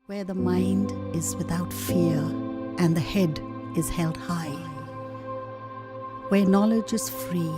where the mind is without fear and the head is held high, where knowledge is free.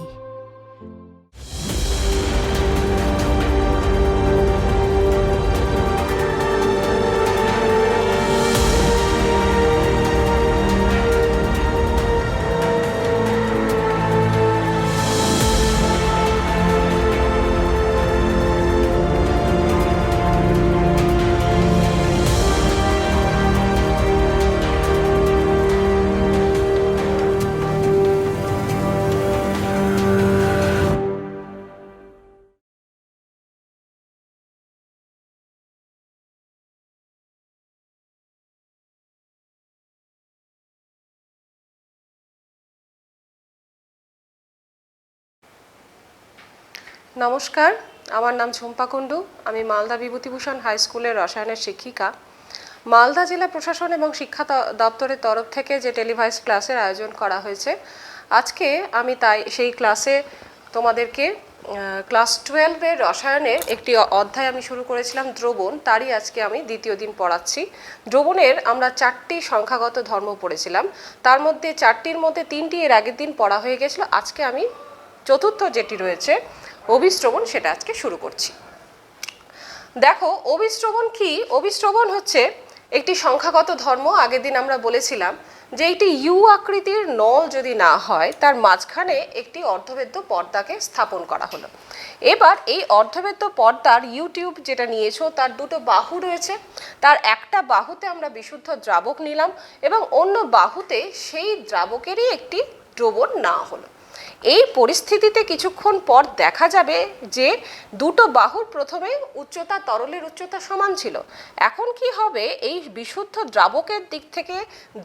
নমস্কার, আমার নাম ঝুম্পা কুণ্ডু। আমি Malda Bibhutibhushan high স্কুলের রসায়নের শিক্ষিকা। মালদা জেলা প্রশাসন এবং শিক্ষা দপ্তরের তরফ থেকে যে টেলিভয়েস ক্লাসের আয়োজন করা হয়েছে, আজকে আমি সেই ক্লাসে তোমাদেরকে ক্লাস 12-এর রসায়নের একটি অধ্যায় আমি শুরু করেছিলাম দ্রবণ, তারই আজকে আমি দ্বিতীয় দিন পড়াচ্ছি। দ্রবণের আমরা 4টি সংখ্যাগত ধর্ম পড়েছিলাম, তার মধ্যে 4টির মধ্যে 3টি এর আগের দিন পড়া হয়ে গেছিলো। আজকে আমি চতুর্থ যেটি রয়েছে অভিস্রবণ, সেটা আজকে শুরু করছি। দেখো, অভিস্রবণ কি? অভিস্রবণ হচ্ছে একটি সংখ্যাগত ধর্ম। আগের দিন আমরা বলেছিলাম যে একটি ইউ আকৃতির নল যদি না হয়, তার মাঝখানে একটি অর্ধবেদ্য পর্দাকে স্থাপন করা হলো। এবার এই অর্ধবেদ্য পর্দার ইউটিউব যেটা নিয়েছো, তার দুটো বাহু রয়েছে। তার একটা বাহুতে আমরা বিশুদ্ধ দ্রাবক নিলাম এবং অন্য বাহুতে সেই দ্রাবকেরই একটি দ্রবণ না হলো। এই পরিস্থিতিতে কিছুক্ষণ পর দেখা যাবে যে দুটো বাহুর প্রথমে উচ্চতা, তরলের উচ্চতা সমান ছিল। এখন কি হবে, এই বিশুদ্ধ দ্রাবকের দিক থেকে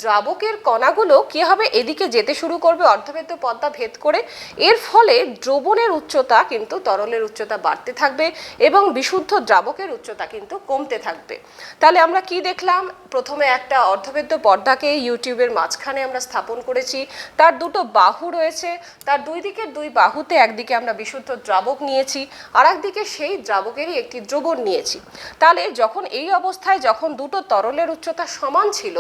দ্রাবকের কণাগুলো কি হবে, এদিকে যেতে শুরু করবে অর্ধবেদ্য পর্দা ভেদ করে। এর ফলে দ্রবণের উচ্চতা কিন্তু তরলের উচ্চতা বাড়তে থাকবে এবং বিশুদ্ধ দ্রাবকের উচ্চতা কিন্তু কমতে থাকবে। তাহলে আমরা কি দেখলাম? প্রথমে একটা অর্ধবেদ্য পর্দাকে ইউটিউবের মাঝখানে আমরা স্থাপন করেছি। তার দুটো বাহু রয়েছে, তার দুই দিকের দুই বাহুতে একদিকে আমরা বিশুদ্ধ দ্রাবক নিয়েছি, আর একদিকে সেই দ্রাবকেরই একটি দ্রবণ নিয়েছি। তাহলে যখন এই অবস্থায় যখন দুটো তরলের উচ্চতা সমান ছিল,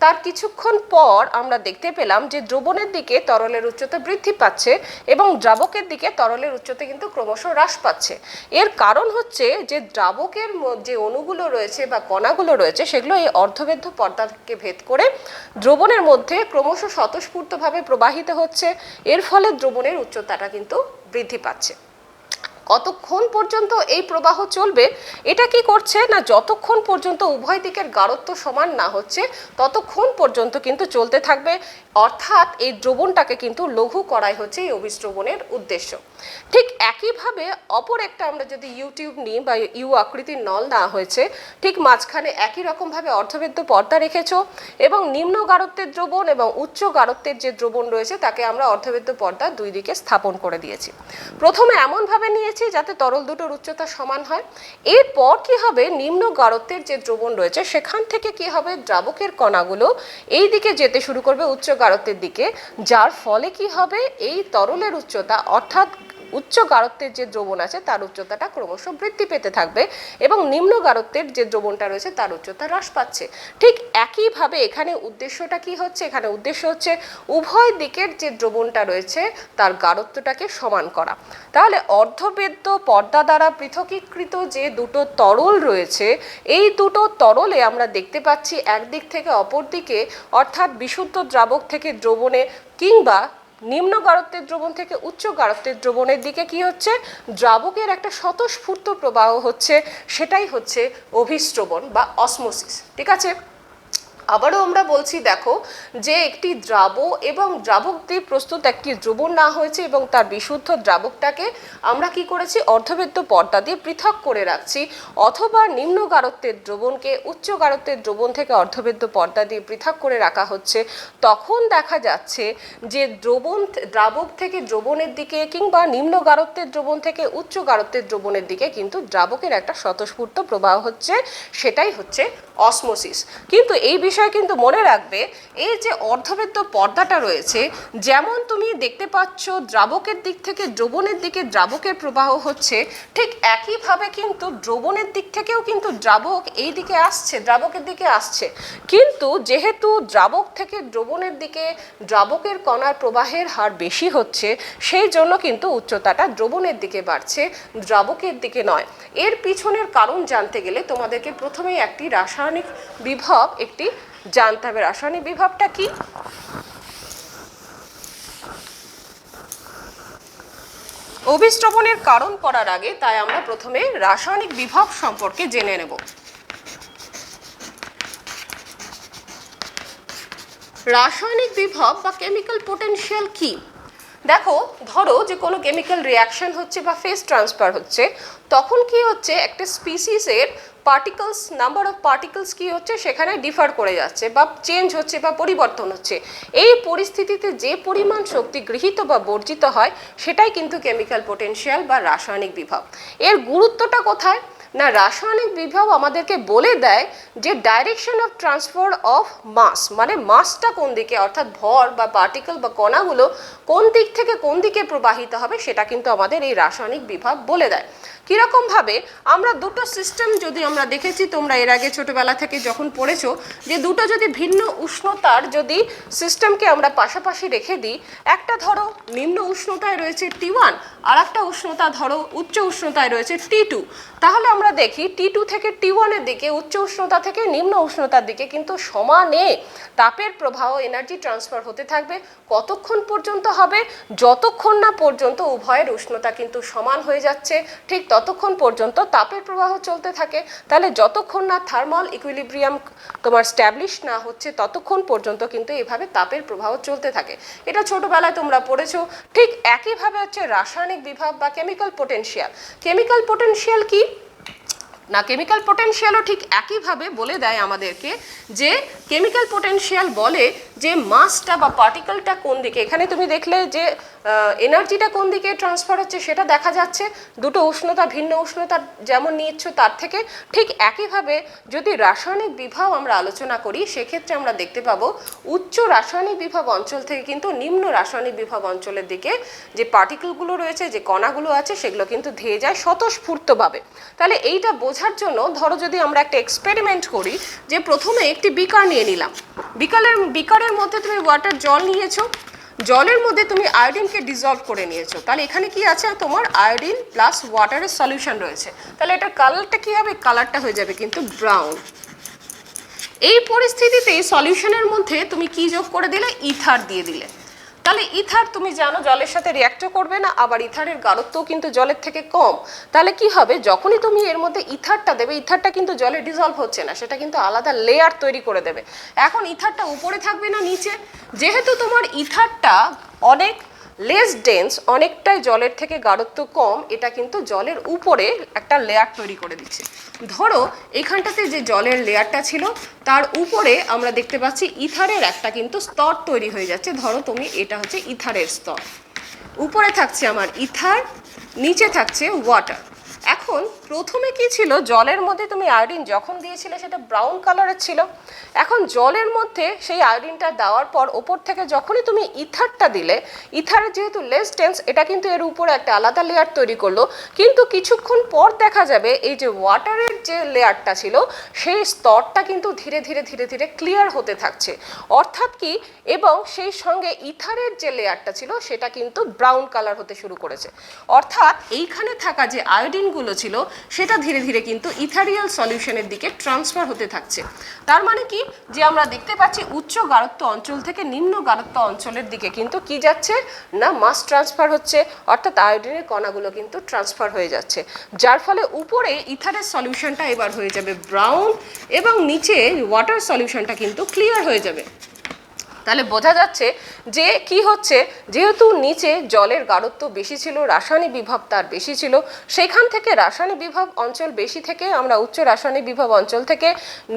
তার কিছুক্ষণ পর আমরা দেখতে পেলাম যে দ্রবণের দিকে তরলের উচ্চতা বৃদ্ধি পাচ্ছে এবং দ্রাবকের দিকে তরলের উচ্চতা কিন্তু ক্রমশ হ্রাস পাচ্ছে। এর কারণ হচ্ছে যে দ্রাবকের যে অণুগুলো রয়েছে বা কণাগুলো রয়েছে, সেগুলো এই অর্ধবেদ্য পর্দাকে ভেদ করে দ্রবণের মধ্যে ক্রমশ স্বতঃস্ফূর্তভাবে প্রবাহিত হচ্ছে। এর ফলে দ্রবণের উচ্চতাটা কিন্তু বৃদ্ধি পাচ্ছে। কতক্ষণ পর্যন্ত এই প্রবাহ চলবে? এটা কি করছে না, যতক্ষণ পর্যন্ত উভয় দিকের গাঢ়ত্ব সমান না হচ্ছে ততক্ষণ পর্যন্ত কিন্তু চলতে থাকবে। অর্থাৎ এই দ্রবণটাকে কিন্তু লঘু করাই হচ্ছে এই অভিস্রবণের উদ্দেশ্য। ঠিক একইভাবে অপর একটা আমরা যদি ইউটিউব নিই বা ইউ আকৃতির নল না হয়েছে, ঠিক মাঝখানে একই রকমভাবে অর্ধবেদ্য পর্দা রেখেছো এবং নিম্ন গাঢ়ত্বের দ্রবণ এবং উচ্চ গাঢ়ত্বের যে দ্রবণ রয়েছে তাকে আমরা অর্ধবেদ্য পর্দার দুই দিকে স্থাপন করে দিয়েছি। প্রথমে এমনভাবে নিয়েছি যাতে তরল দুটোর উচ্চতা সমান হয়। এরপর কি হবে, নিম্ন গাঢ়ত্বের যে দ্রবণ রয়েছে সেখান থেকে কি হবে, দ্রাবকের কণাগুলো এই দিকে যেতে শুরু করবে উচ্চ গাঢ়ত্বের দিকে, যার ফলে কি হবে, এই তরলের উচ্চতা অর্থাৎ উচ্চ গাঢ়ত্বের যে দ্রবণ আছে তার উচ্চতাটা ক্রমশ বৃদ্ধি পেতে থাকবে এবং নিম্ন গাঢ়ত্বের যে দ্রবণটা রয়েছে তার উচ্চতা হ্রাস পাচ্ছে। ঠিক একইভাবে এখানে উদ্দেশ্যটা কি হচ্ছে, এখানে উদ্দেশ্য হচ্ছে উভয় দিকের যে দ্রবণটা রয়েছে তার গাঢ়ত্বটাকে সমান করা। তাহলে অর্ধবেদ্য পর্দা দ্বারা পৃথকীকৃত যে দুটো তরল রয়েছে, এই দুটো তরলে আমরা দেখতে পাচ্ছি একদিক থেকে অপর দিকে, অর্থাৎ বিশুদ্ধ দ্রাবক থেকে দ্রবণে কিংবা নিম্ন গাঢ়ত্বের দ্রবণ থেকে উচ্চ গাঢ়ত্বের দ্রবণের দিকে কি হচ্ছে, দ্রাবকের একটা স্বতঃস্ফূর্ত প্রবাহ হচ্ছে। সেটাই হচ্ছে অভিস্রবণ বা অসমোসিস। ঠিক আছে, আবারও আমরা বলছি, দেখো যে একটি এবং দ্রাবক দিয়ে প্রস্তুত একটি দ্রবণ না হয়েছে এবং তার বিশুদ্ধ দ্রাবকটাকে আমরা কি করেছি, অর্ধবেদ্য পর্দা দিয়ে পৃথক করে রাখছি, অথবা নিম্ন গাঢ়ত্বের দ্রবণকে উচ্চ গাঢ়ত্বের দ্রবণ থেকে অর্ধবেদ্য পর্দা দিয়ে পৃথক করে রাখা হচ্ছে। তখন দেখা যাচ্ছে যে দ্রাবক থেকে দ্রবণের দিকে কিংবা নিম্ন গাঢ়ত্বের দ্রবণ থেকে উচ্চ গাঢ়ত্বের দ্রবণের দিকে কিন্তু দ্রাবকের একটা স্বতঃস্ফূর্ত প্রবাহ হচ্ছে। সেটাই হচ্ছে অসমোসিস। কিন্তু এই বিষয়ে বিষয় কিন্তু মনে রাখবে, এই যে অর্ধবৃত্ত পর্দাটা রয়েছে, যেমন তুমি দেখতে পাচ্ছ দ্রাবকের দিক থেকে দ্রবণের দিকে দ্রাবকের প্রবাহ হচ্ছে, ঠিক একইভাবে কিন্তু দ্রবণের দিক থেকেও কিন্তু দ্রাবক এই দিকে আসছে, দ্রাবকের দিকে আসছে। কিন্তু যেহেতু দ্রাবক থেকে দ্রবণের দিকে দ্রাবকের কণার প্রবাহের হার বেশি হচ্ছে, সেই জন্য কিন্তু উচ্চতাটা দ্রবণের দিকে বাড়ছে, দ্রাবকের দিকে নয়। এর পিছনের কারণ জানতে গেলে তোমাদেরকে প্রথমেই একটি রাসায়নিক বিভব জানতে হবে। রাসায়নিক বিভবটা কি? অভিস্রবণের কারণ করার আগে তাই আমরা প্রথমে রাসায়নিক বিভব সম্পর্কে জেনে নেব। রাসায়নিক বিভব বা কেমিক্যাল পোটেনশিয়াল কি? দেখো, ধরো যে কোনো কেমিক্যাল রিয়াকশন হচ্ছে বা ফেজ ট্রান্সফার হচ্ছে, তখন কি হচ্ছে, একটা স্পিসিসের পার্টিকলস, নাম্বার অফ পার্টিকলস কি হচ্ছে, সেখানে ডিফার করে যাচ্ছে বা চেঞ্জ হচ্ছে বা পরিবর্তন হচ্ছে। এই পরিস্থিতিতে যে পরিমাণ শক্তি গৃহীত বা বর্জিত হয়, সেটাই কিন্তু কেমিক্যাল পোটেনশিয়াল বা রাসায়নিক বিভব। এর গুরুত্বটা কোথায় না, রাসায়নিক বিভব আমাদেরকে বলে দেয় যে direction of transfer of mass, মানে মাসটা কোন দিকে, অর্থাৎ ভর বা পার্টিকেল বা কণাগুলো কোন দিক থেকে কোন দিকে প্রবাহিত হবে, সেটা কিন্তু আমাদের এই রাসায়নিক বিভব বলে দেয়। কিরকম ভাবে, আমরা দুটো সিস্টেম যদি আমরা দেখেছি, তোমরা এর আগে ছোটবেলা থেকে যখন পড়েছো, যে দুটো যদি ভিন্ন উষ্ণতার যদি সিস্টেমকে আমরা পাশাপাশি রেখে দিই, একটা ধরো নিম্ন উষ্ণতায় রয়েছে T1, আর একটা উষ্ণতা ধরো উচ্চ উষ্ণতায় রয়েছে T2, তাহলে আমরা দেখি T2 থেকে T1 এর দিকে, উচ্চ উষ্ণতা থেকে নিম্ন উষ্ণতার দিকে কিন্তু সমানে তাপের প্রবাহ, এনার্জি ট্রান্সফার হতে থাকবে। কতক্ষণ পর্যন্ত হবে? যতক্ষণ না পর্যন্ত উভয়ের উষ্ণতা কিন্তু সমান হয়ে যাচ্ছে, ঠিক ততক্ষণ পর্যন্ত তাপের প্রবাহ চলতে থাকে। তাহলে যতক্ষণ না থার্মাল ইকুইলিব্রিয়াম তোমার স্ট্যাবলিশ না হচ্ছে, ততক্ষণ পর্যন্ত কিন্তু এভাবে তাপের প্রবাহ চলতে থাকে। এটা ছোটবেলায় তোমরা পড়েছো। ঠিক একইভাবে হচ্ছে রাসায়নিক বিভব বা কেমিক্যাল পোটেনশিয়াল। কেমিক্যাল পোটেনশিয়াল কি না, কেমিক্যাল পোটেনশিয়ালও ঠিক একইভাবে বলে দেয় আমাদেরকে, যে কেমিক্যাল পোটেনশিয়াল বলে যে মাসটা বা পার্টিকেলটা কোন দিকে, এখানে তুমি দেখলে যে এনার্জিটা কোন দিকে ট্রান্সফার হচ্ছে সেটা দেখা যাচ্ছে, দুটো উষ্ণতা ভিন্ন উষ্ণতা যেমন নিচ্ছ তার থেকে। ঠিক একইভাবে যদি রাসায়নিক বিভব আমরা আলোচনা করি, সেক্ষেত্রে আমরা দেখতে পাবো উচ্চ রাসায়নিক বিভব অঞ্চল থেকে কিন্তু নিম্ন রাসায়নিক বিভব অঞ্চলের দিকে যে পার্টিকেলগুলো রয়েছে, যে কণাগুলো আছে, সেগুলো কিন্তু ধেয়ে যায় স্বতঃস্ফূর্তভাবে। তাহলে এইটা বোঝার জন্য ধরো যদি আমরা একটা এক্সপেরিমেন্ট করি, যে প্রথমে একটি বিকার নিয়ে নিলাম, বিকারের মধ্যে তুমি জল নিয়েছো, জলের মধ্যে তুমি আয়োডিনকে ডিজলভ করে নিয়েছো, তাহলে এখানে কি আছে, তোমার আয়োডিন প্লাস ওয়াটারের সলিউশন রয়েছে। তাহলে এটার কালারটা কি হবে? কালারটা হয়ে যাবে কিন্তু ব্রাউন। এই পরিস্থিতিতে সলিউশনের মধ্যে তুমি কি যোগ করে দিলে? ইথার দিয়ে দিলে। তাহলে ইথার তুমি জানো জলের সাথে রিঅ্যাক্টও করবে না, আবার ইথারের গাঢ়ত্বও কিন্তু জলের থেকে কম। তাহলে কি হবে, যখনই তুমি এর মধ্যে ইথারটা দেবে, ইথারটা কিন্তু জলে ডিজলভ হচ্ছে না, সেটা কিন্তু আলাদা লেয়ার তৈরি করে দেবে। এখন ইথারটা উপরে থাকবে না নিচে? যেহেতু তোমার ইথারটা অনেক লেস ডেন্স, অনেকটাই জলের থেকে গাঢ়ত্ব কম, এটা কিন্তু জলের উপরে একটা লেয়ার তৈরি করে দিচ্ছে। ধরো এখানটাতে যে জলের লেয়ারটা ছিল, তার উপরে আমরা দেখতে পাচ্ছি ইথারের একটা কিন্তু স্তর তৈরি হয়ে যাচ্ছে। ধরো তুমি এটা হচ্ছে ইথারের স্তর, উপরে থাকছে আমার ইথার, নিচে থাকছে ওয়াটার। এখন প্রথমে কি ছিল, জলের মধ্যে তুমি আয়োডিন যখন দিয়েছিলে সেটা ব্রাউন কালারের ছিল। এখন জলের মধ্যে সেই আয়োডিনটা দেওয়ার পর ওপর থেকে যখনই তুমি ইথারটা দিলে, ইথারের যেহেতু লেস ডেন্স, এটা কিন্তু এর উপরে একটা আলাদা লেয়ার তৈরি করলো। কিন্তু কিছুক্ষণ পর দেখা যাবে এই যে ওয়াটারের যে লেয়ারটা ছিল, সেই স্তরটা কিন্তু ধীরে ধীরে ধীরে ধীরে ক্লিয়ার হতে থাকছে। অর্থাৎ কি, এবং সেই সঙ্গে ইথারের যে লেয়ারটা ছিল সেটা কিন্তু ব্রাউন কালার হতে শুরু করেছে। অর্থাৎ এইখানে থাকা যে আয়োডিনগুলো ছিল, সেটা ধীরে ধীরে কিন্তু ইথারিয়াল সলিউশনের দিকে ট্রান্সফার হতে থাকছে। তার মানে কি, যে আমরা দেখতে পাচ্ছি উচ্চ গাঢ়ত্ব অঞ্চল থেকে নিম্ন গাঢ়ত্ব অঞ্চলের দিকে কিন্তু কি যাচ্ছে না, মাস ট্রান্সফার হচ্ছে, অর্থাৎ আয়োডিনের কণাগুলো কিন্তু ট্রান্সফার হয়ে যাচ্ছে, যার ফলে উপরে ইথারের সলিউশনটা এবার হয়ে যাবে ব্রাউন, এবং নিচে ওয়াটার সলিউশনটা কিন্তু ক্লিয়ার হয়ে যাবে। তাহলে বোঝা যাচ্ছে যে কি হচ্ছে, যেহেতু নিচে জলের গাঢ়ত্ব বেশি ছিল, রাসায়নিক বিভব তার বেশি ছিল, সেখান থেকে রাসায়নিক বিভব অঞ্চল বেশি থেকে আমরা উচ্চ রাসায়নিক বিভব অঞ্চল থেকে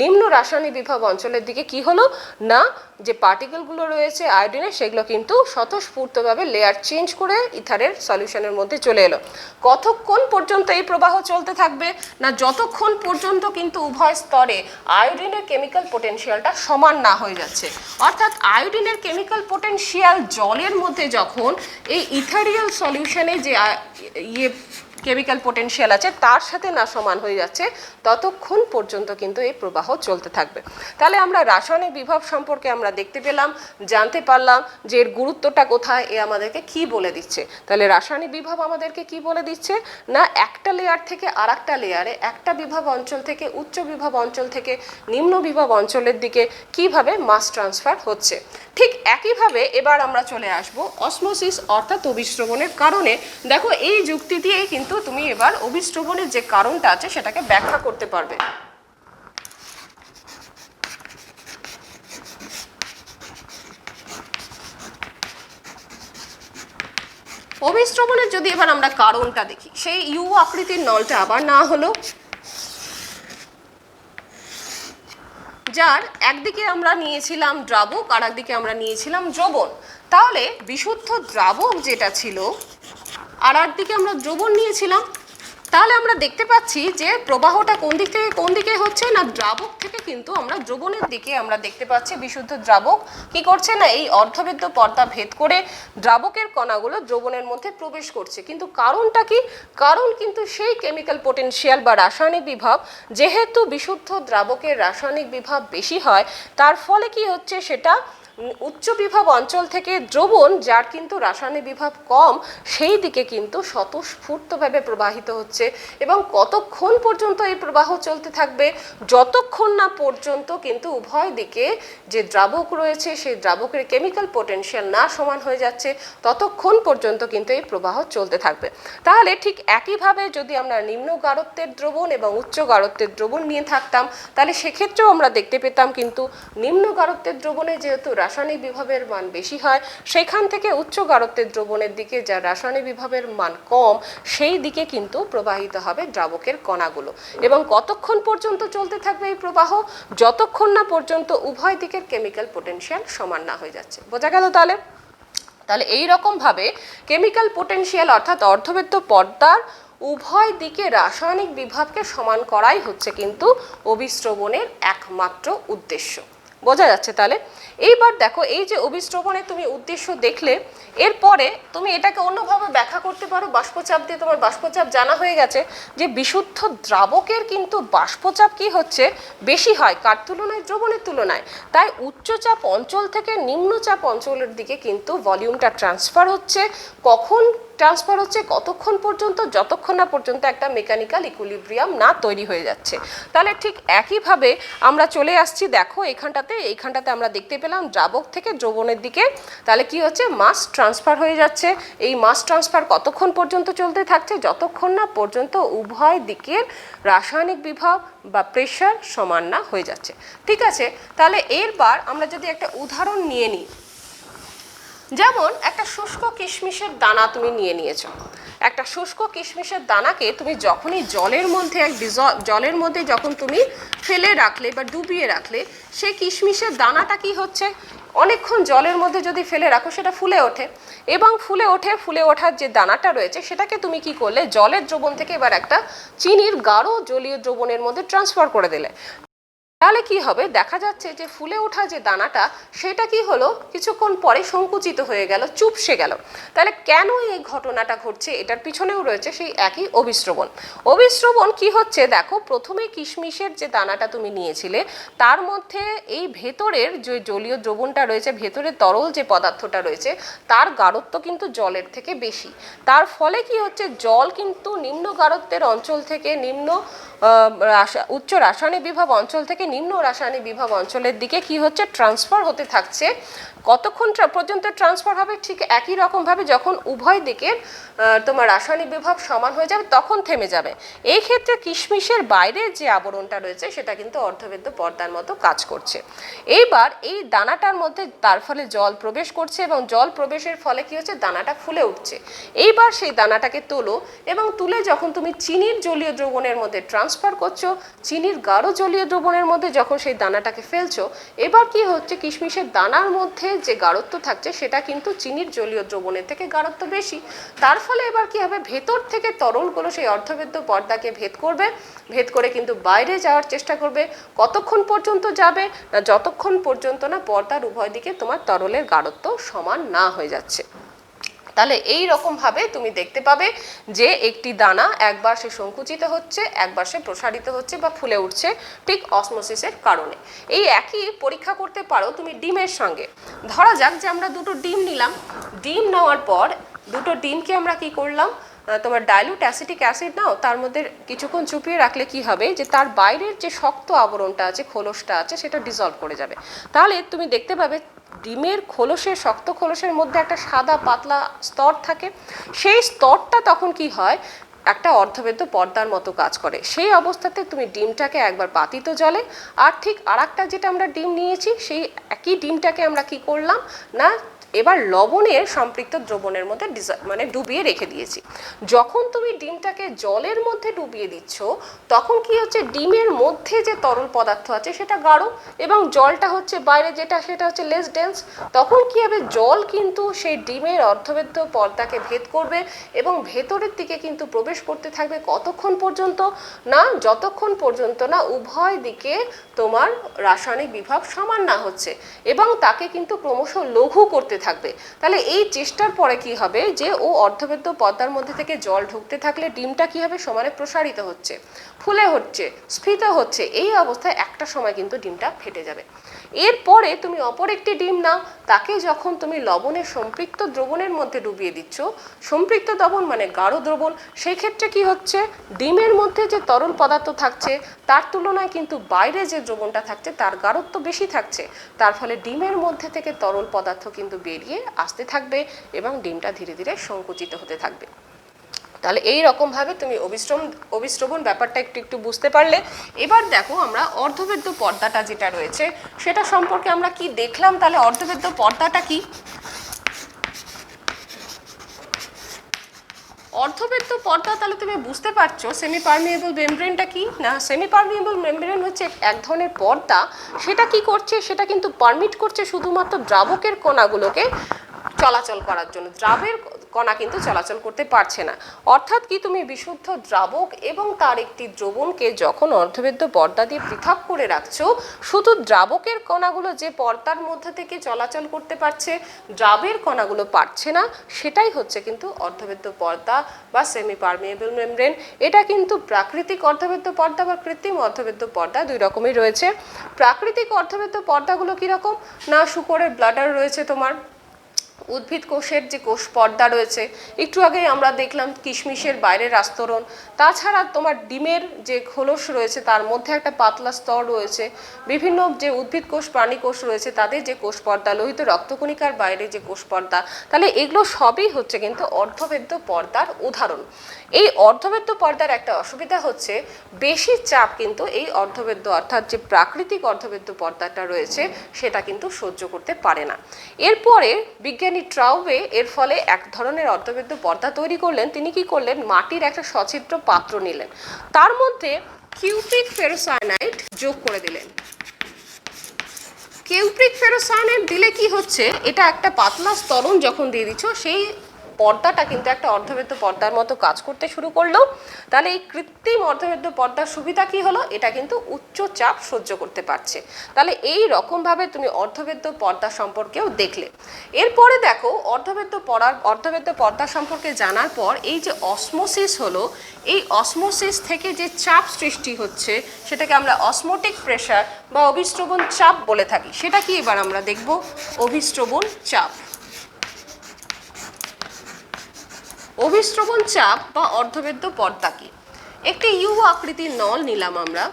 নিম্ন রাসায়নিক বিভব অঞ্চলের দিকে কি হলো না, যে পার্টিকেলগুলো রয়েছে আয়োডিনের সেগুলো কিন্তু স্বতঃস্ফূর্তভাবে লেয়ার চেঞ্জ করে ইথারের সলিউশনের মধ্যে চলে এলো। কতক্ষণ পর্যন্ত এই প্রবাহ চলতে থাকবে না যতক্ষণ পর্যন্ত কিন্তু উভয় স্তরে আয়োডিনের কেমিক্যাল পোটেনশিয়ালটা সমান না হয়ে যাচ্ছে। অর্থাৎ আয়োডিনের কেমিক্যাল পোটেনশিয়াল জলের মধ্যে যখন এই ইথারিয়াল সলিউশনে যে কেমিক্যাল পোটেনশিয়াল আছে তার সাথে না সমান হয়ে যাচ্ছে ততক্ষণ পর্যন্ত কিন্তু এই প্রবাহ চলতে থাকবে। তাহলে আমরা রাসায়নিক বিভব সম্পর্কে আমরা দেখতে পেলাম, জানতে পারলাম যে এর গুরুত্বটা কোথায়, এ আমাদেরকে কি বলে দিচ্ছে। তাহলে রাসায়নিক বিভব আমাদেরকে কি বলে দিচ্ছে না একটা লেয়ার থেকে আর একটা লেয়ারে, একটা বিভব অঞ্চল থেকে উচ্চ বিভব অঞ্চল থেকে নিম্ন বিভব অঞ্চলের দিকে কিভাবে মাস ট্রান্সফার হচ্ছে। ঠিক একইভাবে এবার আমরা চলে আসব অসমোসিস অর্থাৎ অভিস্রবণের কারণে। দেখো এই যুক্তি দিয়েই কিন্তু তুমি এবার অভিস্রবণের যে কারণটা আছে সেটাকে ব্যাখ্যা করতে পারবে। অভিস্রবণের যদি এবার আমরা কারণটা দেখি, সেই ইউ আকৃতির নলটা আবার না হলো, যার একদিকে আমরা নিয়েছিলাম দ্রাবক আর একদিকে আমরা নিয়েছিলাম দ্রবণ। তাহলে বিশুদ্ধ দ্রাবক যেটা ছিল আর একদিকে আমরা দ্রবণ নিয়েছিলাম, তাহলে আমরা দেখতে পাচ্ছি যে প্রবাহটা কোন দিক থেকে কোন দিকে হচ্ছে না দ্রাবক থেকে কিন্তু আমরা দ্রবণের দিকে আমরা দেখতে পাচ্ছি। বিশুদ্ধ দ্রাবক কি করছে না এই অর্ধবেদ্য পর্দা ভেদ করে দ্রাবকের কণাগুলো দ্রবণের মধ্যে প্রবেশ করছে। কিন্তু কারণটা কি? কারণ কিন্তু সেই কেমিক্যাল পোটেনশিয়াল বা রাসায়নিক বিভব, যেহেতু বিশুদ্ধ দ্রাবকের রাসায়নিক বিভব বেশি হয় তার ফলে কি হচ্ছে সেটা উচ্চ বিভব অঞ্চল থেকে দ্রবণ, যার কিন্তু রাসায়নিক বিভব কম, সেই দিকে কিন্তু স্বতঃস্ফূর্তভাবে প্রবাহিত হচ্ছে। এবং কতক্ষণ পর্যন্ত এই প্রবাহ চলতে থাকবে? যতক্ষণ না পর্যন্ত কিন্তু উভয় দিকে যে দ্রাবক রয়েছে সেই দ্রাবকের কেমিক্যাল পোটেনশিয়াল না সমান হয়ে যাচ্ছে ততক্ষণ পর্যন্ত কিন্তু এই প্রবাহ চলতে থাকবে। তাহলে ঠিক একইভাবে যদি আমরা নিম্ন গাঢ়ত্বের দ্রবণ এবং উচ্চ গাঢ়ত্বের দ্রবণ নিয়ে থাকতাম তাহলে সেক্ষেত্রেও আমরা দেখতে পেতাম কিন্তু নিম্ন গাঢ়ত্বের দ্রবণে যেহেতু রাসায়নিক বিভবের মান বেশি হয়, সেখান থেকে উচ্চ গাঢ়ত্বের দ্রবণের দিকে যা রাসায়নিক বিভবের মান কম সেই দিকে কিন্তু প্রবাহিত হবে দ্রাবকের কণাগুলো। এবং কতক্ষণ পর্যন্ত চলতে থাকবে এই প্রবাহ? যতক্ষণ না পর্যন্ত উভয় দিকের কেমিক্যাল পোটেনশিয়াল সমান না হয়ে যাচ্ছে। বোঝা গেল? তাহলে এই রকম ভাবে কেমিক্যাল পোটেনশিয়াল অর্থাৎ অর্ধবেদ্য পর্দার উভয় দিকে রাসায়নিক বিভবকে সমান করাই হচ্ছে কিন্তু অভিস্রবণের একমাত্র উদ্দেশ্য। বোঝা যাচ্ছে? তাহলে এইবার দেখো এই যে অভিস্রবণের তুমি উদ্দেশ্য দেখলে, এরপরে তুমি এটাকে অন্যভাবে ব্যাখ্যা করতে পারো। বাষ্পচাপ দিয়ে তোমার বাষ্পচাপ জানা হয়ে গেছে যে বিশুদ্ধ দ্রাবকের কিন্তু বাষ্পচাপ কি হচ্ছে বেশি হয় কার তুলনায়? দ্রবণের তুলনায়। তাই উচ্চচাপ অঞ্চল থেকে নিম্নচাপ অঞ্চলের দিকে কিন্তু ভলিউমটা ট্রান্সফার হচ্ছে। কখন ট্রান্সফার হচ্ছে? কতক্ষণ পর্যন্ত? যতক্ষণ না পর্যন্ত একটা মেকানিক্যাল ইকুইলিব্রিয়াম না তৈরি হয়ে যাচ্ছে। তাহলে ঠিক একইভাবে আমরা চলে আসছি, দেখো এইখানটাতে আমরা দেখতে পেলাম দ্রাবক থেকে দ্রবণের দিকে তাহলে কি হচ্ছে মাস ট্রান্সফার হয়ে যাচ্ছে। এই মাস ট্রান্সফার কতক্ষণ পর্যন্ত চলতে থাকছে? যতক্ষণ না পর্যন্ত উভয় দিকের রাসায়নিক বিভব বা প্রেশার সমান না হয়ে যাচ্ছে। ঠিক আছে, তাহলে এরবার আমরা যদি একটা উদাহরণ নিয়ে নিই, যেমন একটা শুষ্ক কিশমিশের দানা তুমি নিয়ে নিয়েছো। একটা শুষ্ক কিশমিশের দানাকে তুমি যখনই জলের মধ্যে যখন তুমি ফেলে রাখলে বা ডুবিয়ে রাখলে, সেই কিশমিশের দানাটা কি হচ্ছে? অনেকক্ষণ জলের মধ্যে যদি ফেলে রাখো সেটা ফুলে ওঠে এবং ফুলে ওঠার যে দানাটা রয়েছে সেটাকে তুমি কি করলে জলের দ্রবণ থেকে এবার একটা চিনির গাঢ় জলীয় দ্রবণের মধ্যে ট্রান্সফার করে দিলে। তাহলে কি হবে? দেখা যাচ্ছে যে ফুলে ওঠা যে দানাটা সেটা কি হলো কিছুক্ষণ পরে সংকুচিত হয়ে গেল, চুপসে গেল। তাহলে কেন এই ঘটনাটা ঘটছে? এটার পিছনেও রয়েছে সেই একই অভিস্রবণ। অভিস্রবণ কি হচ্ছে? দেখো প্রথমে কিশমিশের যে দানাটা তুমি নিয়েছিলে তার মধ্যে এই ভেতরের যে জলীয় দ্রবণটা রয়েছে, ভেতরের তরল যে পদার্থটা রয়েছে তার গাঢ়ত্ব কিন্তু জলের থেকে বেশি। তার ফলে কি হচ্ছে? জল কিন্তু নিম্ন গাঢ়ত্বের অঞ্চল থেকে উচ্চ রাসায়নিক বিভব অঞ্চল থেকে নিম্ন রাসায়নিক বিভব অঞ্চলের দিকে কি হচ্ছে? ট্রান্সফার হতে থাকছে। কতক্ষণ পর্যন্ত ট্রান্সফার হবে? ঠিক একই রকমভাবে যখন উভয় দিকের তোমার রাসায়নিক বিভব সমান হয়ে যাবে তখন থেমে যাবে। এই ক্ষেত্রে কিশমিশের বাইরের যে আবরণটা রয়েছে সেটা কিন্তু অর্ধবেদ্য পর্দার মতো কাজ করছে। এইবার এই দানাটার মধ্যে তার ফলে জল প্রবেশ করছে এবং জল প্রবেশের ফলে কি হচ্ছে? দানাটা ফুলে উঠছে। এইবার সেই দানাটাকে তোলো এবং তুলে যখন তুমি চিনির জলীয় দ্রবণের মধ্যে ট্রান্সফার করছো, চিনির গাঢ় জলীয় দ্রবণের মধ্যে যখন সেই দানাটাকে ফেলছো, এবার কি হচ্ছে, কিশমিশের দানার মধ্যে যে গাঢ়ত্ব থাকছে সেটা কিন্তু চিনির জলীয় দ্রবণের থেকে গাঢ়ত্ব বেশি। তার ফলে এবার কি হবে, ভেতর থেকে তরলগুলো সেই অর্ধবেদ্য পর্দাকে ভেদ করবে, ভেদ করে কিন্তু বাইরে যাওয়ার চেষ্টা করবে। কতক্ষণ পর্যন্ত যাবে না, যতক্ষণ পর্যন্ত না পর্দার উভয় দিকে তোমার তরলের গাঢ়ত্ব সমান না হয়ে যাচ্ছে। তাহলে এই রকম ভাবে তুমি দেখতে পাবে যে একটি দানা একবার সে সংকুচিত হচ্ছে, একবার সে প্রসারিত হচ্ছে বা ফুলে উঠছে, ঠিক অসমোসিসের কারণে। এই একই পরীক্ষা করতে পারো তুমি ডিমের সঙ্গে। ধরা যাক যে আমরা দুটো ডিম নিলাম, ডিম নেওয়ার পর দুটো ডিমকে আমরা কি করলাম, তোমার ডাইলুট অ্যাসিটিক অ্যাসিড নাও, তার মধ্যে কিছুক্ষণ চুপিয়ে রাখলে কি হবে, যে তার বাইরের যে শক্ত আবরণটা আছে, খোলসটা আছে, সেটা ডিসলভ করে যাবে। তাহলে তুমি দেখতে পাবে ডিমের খোলসের, শক্ত খোলসের মধ্যে একটা সাদা পাতলা স্তর থাকে, সেই স্তরটা তখন কি হয়, একটা অর্ধবেদ্য পর্দার মতো কাজ করে। সেই অবস্থাতে তুমি ডিমটাকে একবার পাতিত জলে, আর ঠিক আরেকটা যেটা আমরা ডিম নিয়েছি সেই একই ডিমটাকে আমরা কি করলাম না, এবার লবণের সম্পৃক্ত দ্রবণের মধ্যে মানে ডুবিয়ে রেখে দিয়েছি। যখন তুমি ডিমটাকে জলের মধ্যে ডুবিয়ে দিচ্ছ, তখন কি হচ্ছে, ডিমের মধ্যে যে তরল পদার্থ আছে সেটা গাঢ় এবং জলটা হচ্ছে বাইরে যেটা, সেটা হচ্ছে লেস ডেন্স। তখন কি হবে, জল কিন্তু সেই ডিমের অর্ধবেদ্য পর্দাকে ভেদ করবে এবং ভেতরের দিকে কিন্তু প্রবেশ করতে থাকবে। কতক্ষণ পর্যন্ত না, যতক্ষণ পর্যন্ত না উভয় দিকে তোমার রাসায়নিক বিভব সমান না হচ্ছে, এবং তাকে কিন্তু ক্রমশ লঘু করতে থাকবে। তাহলে এই চেষ্টার পরে কি হবে, যে ও অর্ধবেদ্য পর্দার মধ্যে থেকে জল ঢুকতে থাকলে ডিমটা কি হবে, সমানে প্রসারিত হচ্ছে, ফুলে হচ্ছে, স্ফীত হচ্ছে। এই অবস্থায় একটা সময় কিন্তু ডিমটা ফেটে যাবে। এরপরে তুমি অপর একটি ডিম নাও, তাকে যখন তুমি লবণের সম্পৃক্ত দ্রবণের মধ্যে ডুবিয়ে দিচ্ছ, সম্পৃক্ত দ্রবণ মানে গাঢ় দ্রবণ, সেই ক্ষেত্রে কি হচ্ছে, ডিমের মধ্যে যে তরল পদার্থ থাকছে তার তুলনায় কিন্তু বাইরে যে দ্রবণটা থাকছে তার গাঢ়ত্ব বেশি থাকছে। তার ফলে ডিমের মধ্যে থেকে তরল পদার্থ কিন্তু বেরিয়ে আসতে থাকবে এবং ডিমটা ধীরে ধীরে সংকুচিত হতে থাকবে। তাহলে এই রকমভাবে তুমি অভিস্রবণ ব্যাপারটা একটু একটু বুঝতে পারলে। এবার দেখো আমরা অর্ধবেদ্য পর্দাটা যেটা রয়েছে সেটা সম্পর্কে আমরা কি দেখলাম। তাহলে অর্ধবেদ্য পর্দাটা কি, অর্ধবেদ্য পর্দা তাহলে তুমি বুঝতে পারছো সেমি পারমিয়েবল মেমব্রেনটা কি না। সেমি পারমিয়েবল মেমব্রেন হচ্ছে এক ধরনের পর্দা, সেটা কি করছে, সেটা কিন্তু পারমিট করছে শুধুমাত্র দ্রাবকের কণাগুলোকে চলাচল করার জন্য, দ্রাবের কণা কিন্তু চলাচল করতে পারছে না। অর্থাৎ কি, তুমি বিশুদ্ধ দ্রাবক এবং তার একটি দ্রবণকে যখন অর্ধবেদ্য পর্দা দিয়ে পৃথক করে রাখছো, শুধু দ্রাবকের কণাগুলো যে পর্দার মধ্যে থেকে চলাচল করতে পারছে, দ্রাবের কণাগুলো পারছে না, সেটাই হচ্ছে কিন্তু অর্ধবেদ্য পর্দা বা সেমি পারমিয়েবল মেমব্রেন। এটা কিন্তু প্রাকৃতিক অর্ধবেদ্য পর্দা বা কৃত্রিম অর্ধবেদ্য পর্দা দুই রকমই রয়েছে। প্রাকৃতিক অর্ধবেদ্য পর্দাগুলো কীরকম না, শূকরের ব্লাডার রয়েছে, তোমার উদ্ভিদ কোষের যে কোষ পর্দা রয়েছে, একটু আগে আমরা দেখলাম কিশমিশের বাইরের আস্তরণ, তাছাড়া তোমার ডিমের যে খোলস রয়েছে তার মধ্যে একটা পাতলা স্তর রয়েছে, বিভিন্ন যে উদ্ভিদ কোষ প্রাণী কোষ রয়েছে তাদের যে কোষ পর্দা, লোহিত রক্তকণিকার বাইরে যে কোষ পর্দা, তাহলে এগুলো সবই হচ্ছে কিন্তু অর্ধবেদ্য পর্দার উদাহরণ। এই অর্ধবেদ্য পর্দার একটা অসুবিধা হচ্ছে বেশি চাপ কিন্তু এই অর্ধবেদ্য অর্থাৎ যে প্রাকৃতিক অর্ধবেদ্য পর্দাটা রয়েছে সেটা কিন্তু সহ্য করতে পারে না। এরপরে বিজ্ঞানী ট্রাউবে এর ফলে এক ধরনের অর্ধবেদ্য পর্দা তৈরি করলেন। তিনি কি করলেন, মাটির একটা সছিদ্র পাত্র নিলেন, তার মধ্যে কিউপ্রিক ফেরোসায়ানাইড যোগ করে দিলেন। কিউপ্রিক ফেরোসায়ানাইড দিলে কি হচ্ছে, এটা একটা পাতলা স্তরণ যখন দিয়ে দিচ্ছ, সেই পর্দাটা কিন্তু একটা অর্ধবেদ্য পর্দার মতো কাজ করতে শুরু করলো। তাহলে এই কৃত্রিম অর্ধবেদ্য পর্দার সুবিধা কি হলো, এটা কিন্তু উচ্চ চাপ সহ্য করতে পারছে। তাহলে এই রকমভাবে তুমি অর্ধবেদ্য পর্দা সম্পর্কেও দেখলে। এরপরে দেখো অর্ধবেদ্য পর্দা সম্পর্কে জানার পর এই যে অসমোসিস হলো, এই অসমোসিস থেকে যে চাপ সৃষ্টি হচ্ছে সেটাকে আমরা অসমোটিক প্রেসার বা অভিস্রবণ চাপ বলে থাকি। সেটা কি এবার আমরা দেখব, অভিস্রবণ চাপ। অভিস্রবণ চাপ বা অর্ধবেদ্য পর্দা কি, একটি ইউ আকৃতির নল নিলাম আমরা।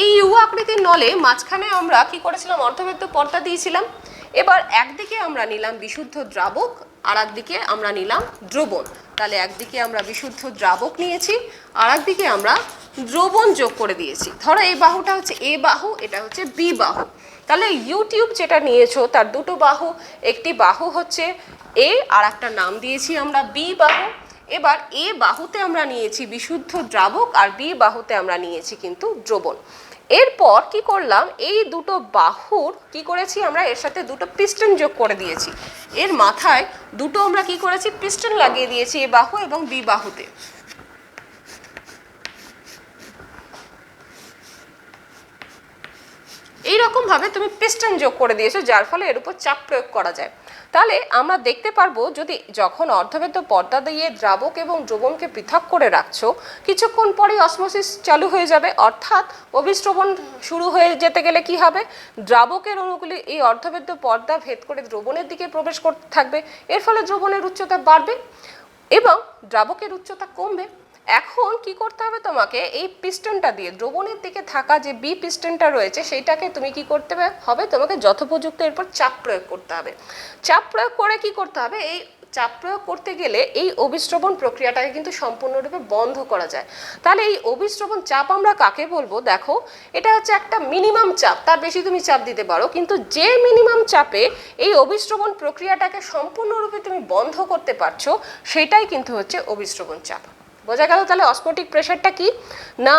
এই ইউ আকৃতির নলে মাঝখানে আমরা কি করেছিলাম, অর্ধবেদ্য পর্দা দিয়েছিলাম। এবার একদিকে আমরা নিলাম বিশুদ্ধ দ্রাবক, আর একদিকে আমরা নিলাম দ্রবণ। তাহলে একদিকে আমরা বিশুদ্ধ দ্রাবক নিয়েছি, আর একদিকে আমরা দ্রবণ যোগ করে দিয়েছি। ধরো এই বাহুটা হচ্ছে এ বাহু, এটা হচ্ছে বি বাহু। তাহলে ইউটিউব যেটা নিয়েছো তার দুটো বাহু, একটি বাহু হচ্ছে এ আর একটা নাম দিয়েছি আমরা বি বাহু। এবার এ বাহুতে আমরা নিয়েছি বিশুদ্ধ দ্রাবক আর বি বাহুতে আমরা নিয়েছি কিন্তু দ্রবণ। এরপর কি করলাম, এই দুটো বাহুর কি করেছি আমরা, এর সাথে দুটো পিস্টন যোগ করে দিয়েছি। এর মাথায় দুটো আমরা কি করেছি, পিস্টন লাগিয়ে দিয়েছি এ বাহু এবং বি বাহুতে। এইরকম ভাবে তুমি পিস্টন যোগ করে দিয়েছো, যার ফলে এর উপর চাপ প্রয়োগ করা যায়। তাহলে আমরা দেখতে পারবো, যদি যখন অর্ধবেদ্য পর্দা দিয়ে দ্রাবক এবং দ্রবণকে পৃথক করে রাখছো, কিছুক্ষণ পরেই অসমোসিস চালু হয়ে যাবে, অর্থাৎ অভিস্রবণ শুরু হয়ে যেতে গেলে কি হবে, দ্রাবকের অণুগুলি এই অর্ধবেদ্য পর্দা ভেদ করে দ্রবণের দিকে প্রবেশ করতে থাকবে। এর ফলে দ্রবণের উচ্চতা বাড়বে এবং দ্রাবকের উচ্চতা কমবে। এখন কি করতে হবে, তোমাকে এই পিস্টনটা দিয়ে দ্রবণের দিকে থাকা যে বি পিস্টনটা রয়েছে সেইটাকে তুমি কি করতে হবে, তোমাকে যথোপযুক্ত এরপর চাপ প্রয়োগ করতে হবে। চাপ প্রয়োগ করে কি করতে হবে, এই চাপ প্রয়োগ করতে গেলে এই অভিস্রবণ প্রক্রিয়াটাকে কিন্তু সম্পূর্ণরূপে বন্ধ করা যায়। তাহলে এই অভিস্রবণ চাপ আমরা কাকে বলবো, দেখো এটা হচ্ছে একটা মিনিমাম চাপ, তার বেশি তুমি চাপ দিতে পারো, কিন্তু যে মিনিমাম চাপে এই অভিস্রবণ প্রক্রিয়াটাকে সম্পূর্ণরূপে তুমি বন্ধ করতে পারছো, সেটাই কিন্তু হচ্ছে অভিস্রবণ চাপ। বোঝা গেল? তাহলে অসমোটিক প্রেশারটা কি না,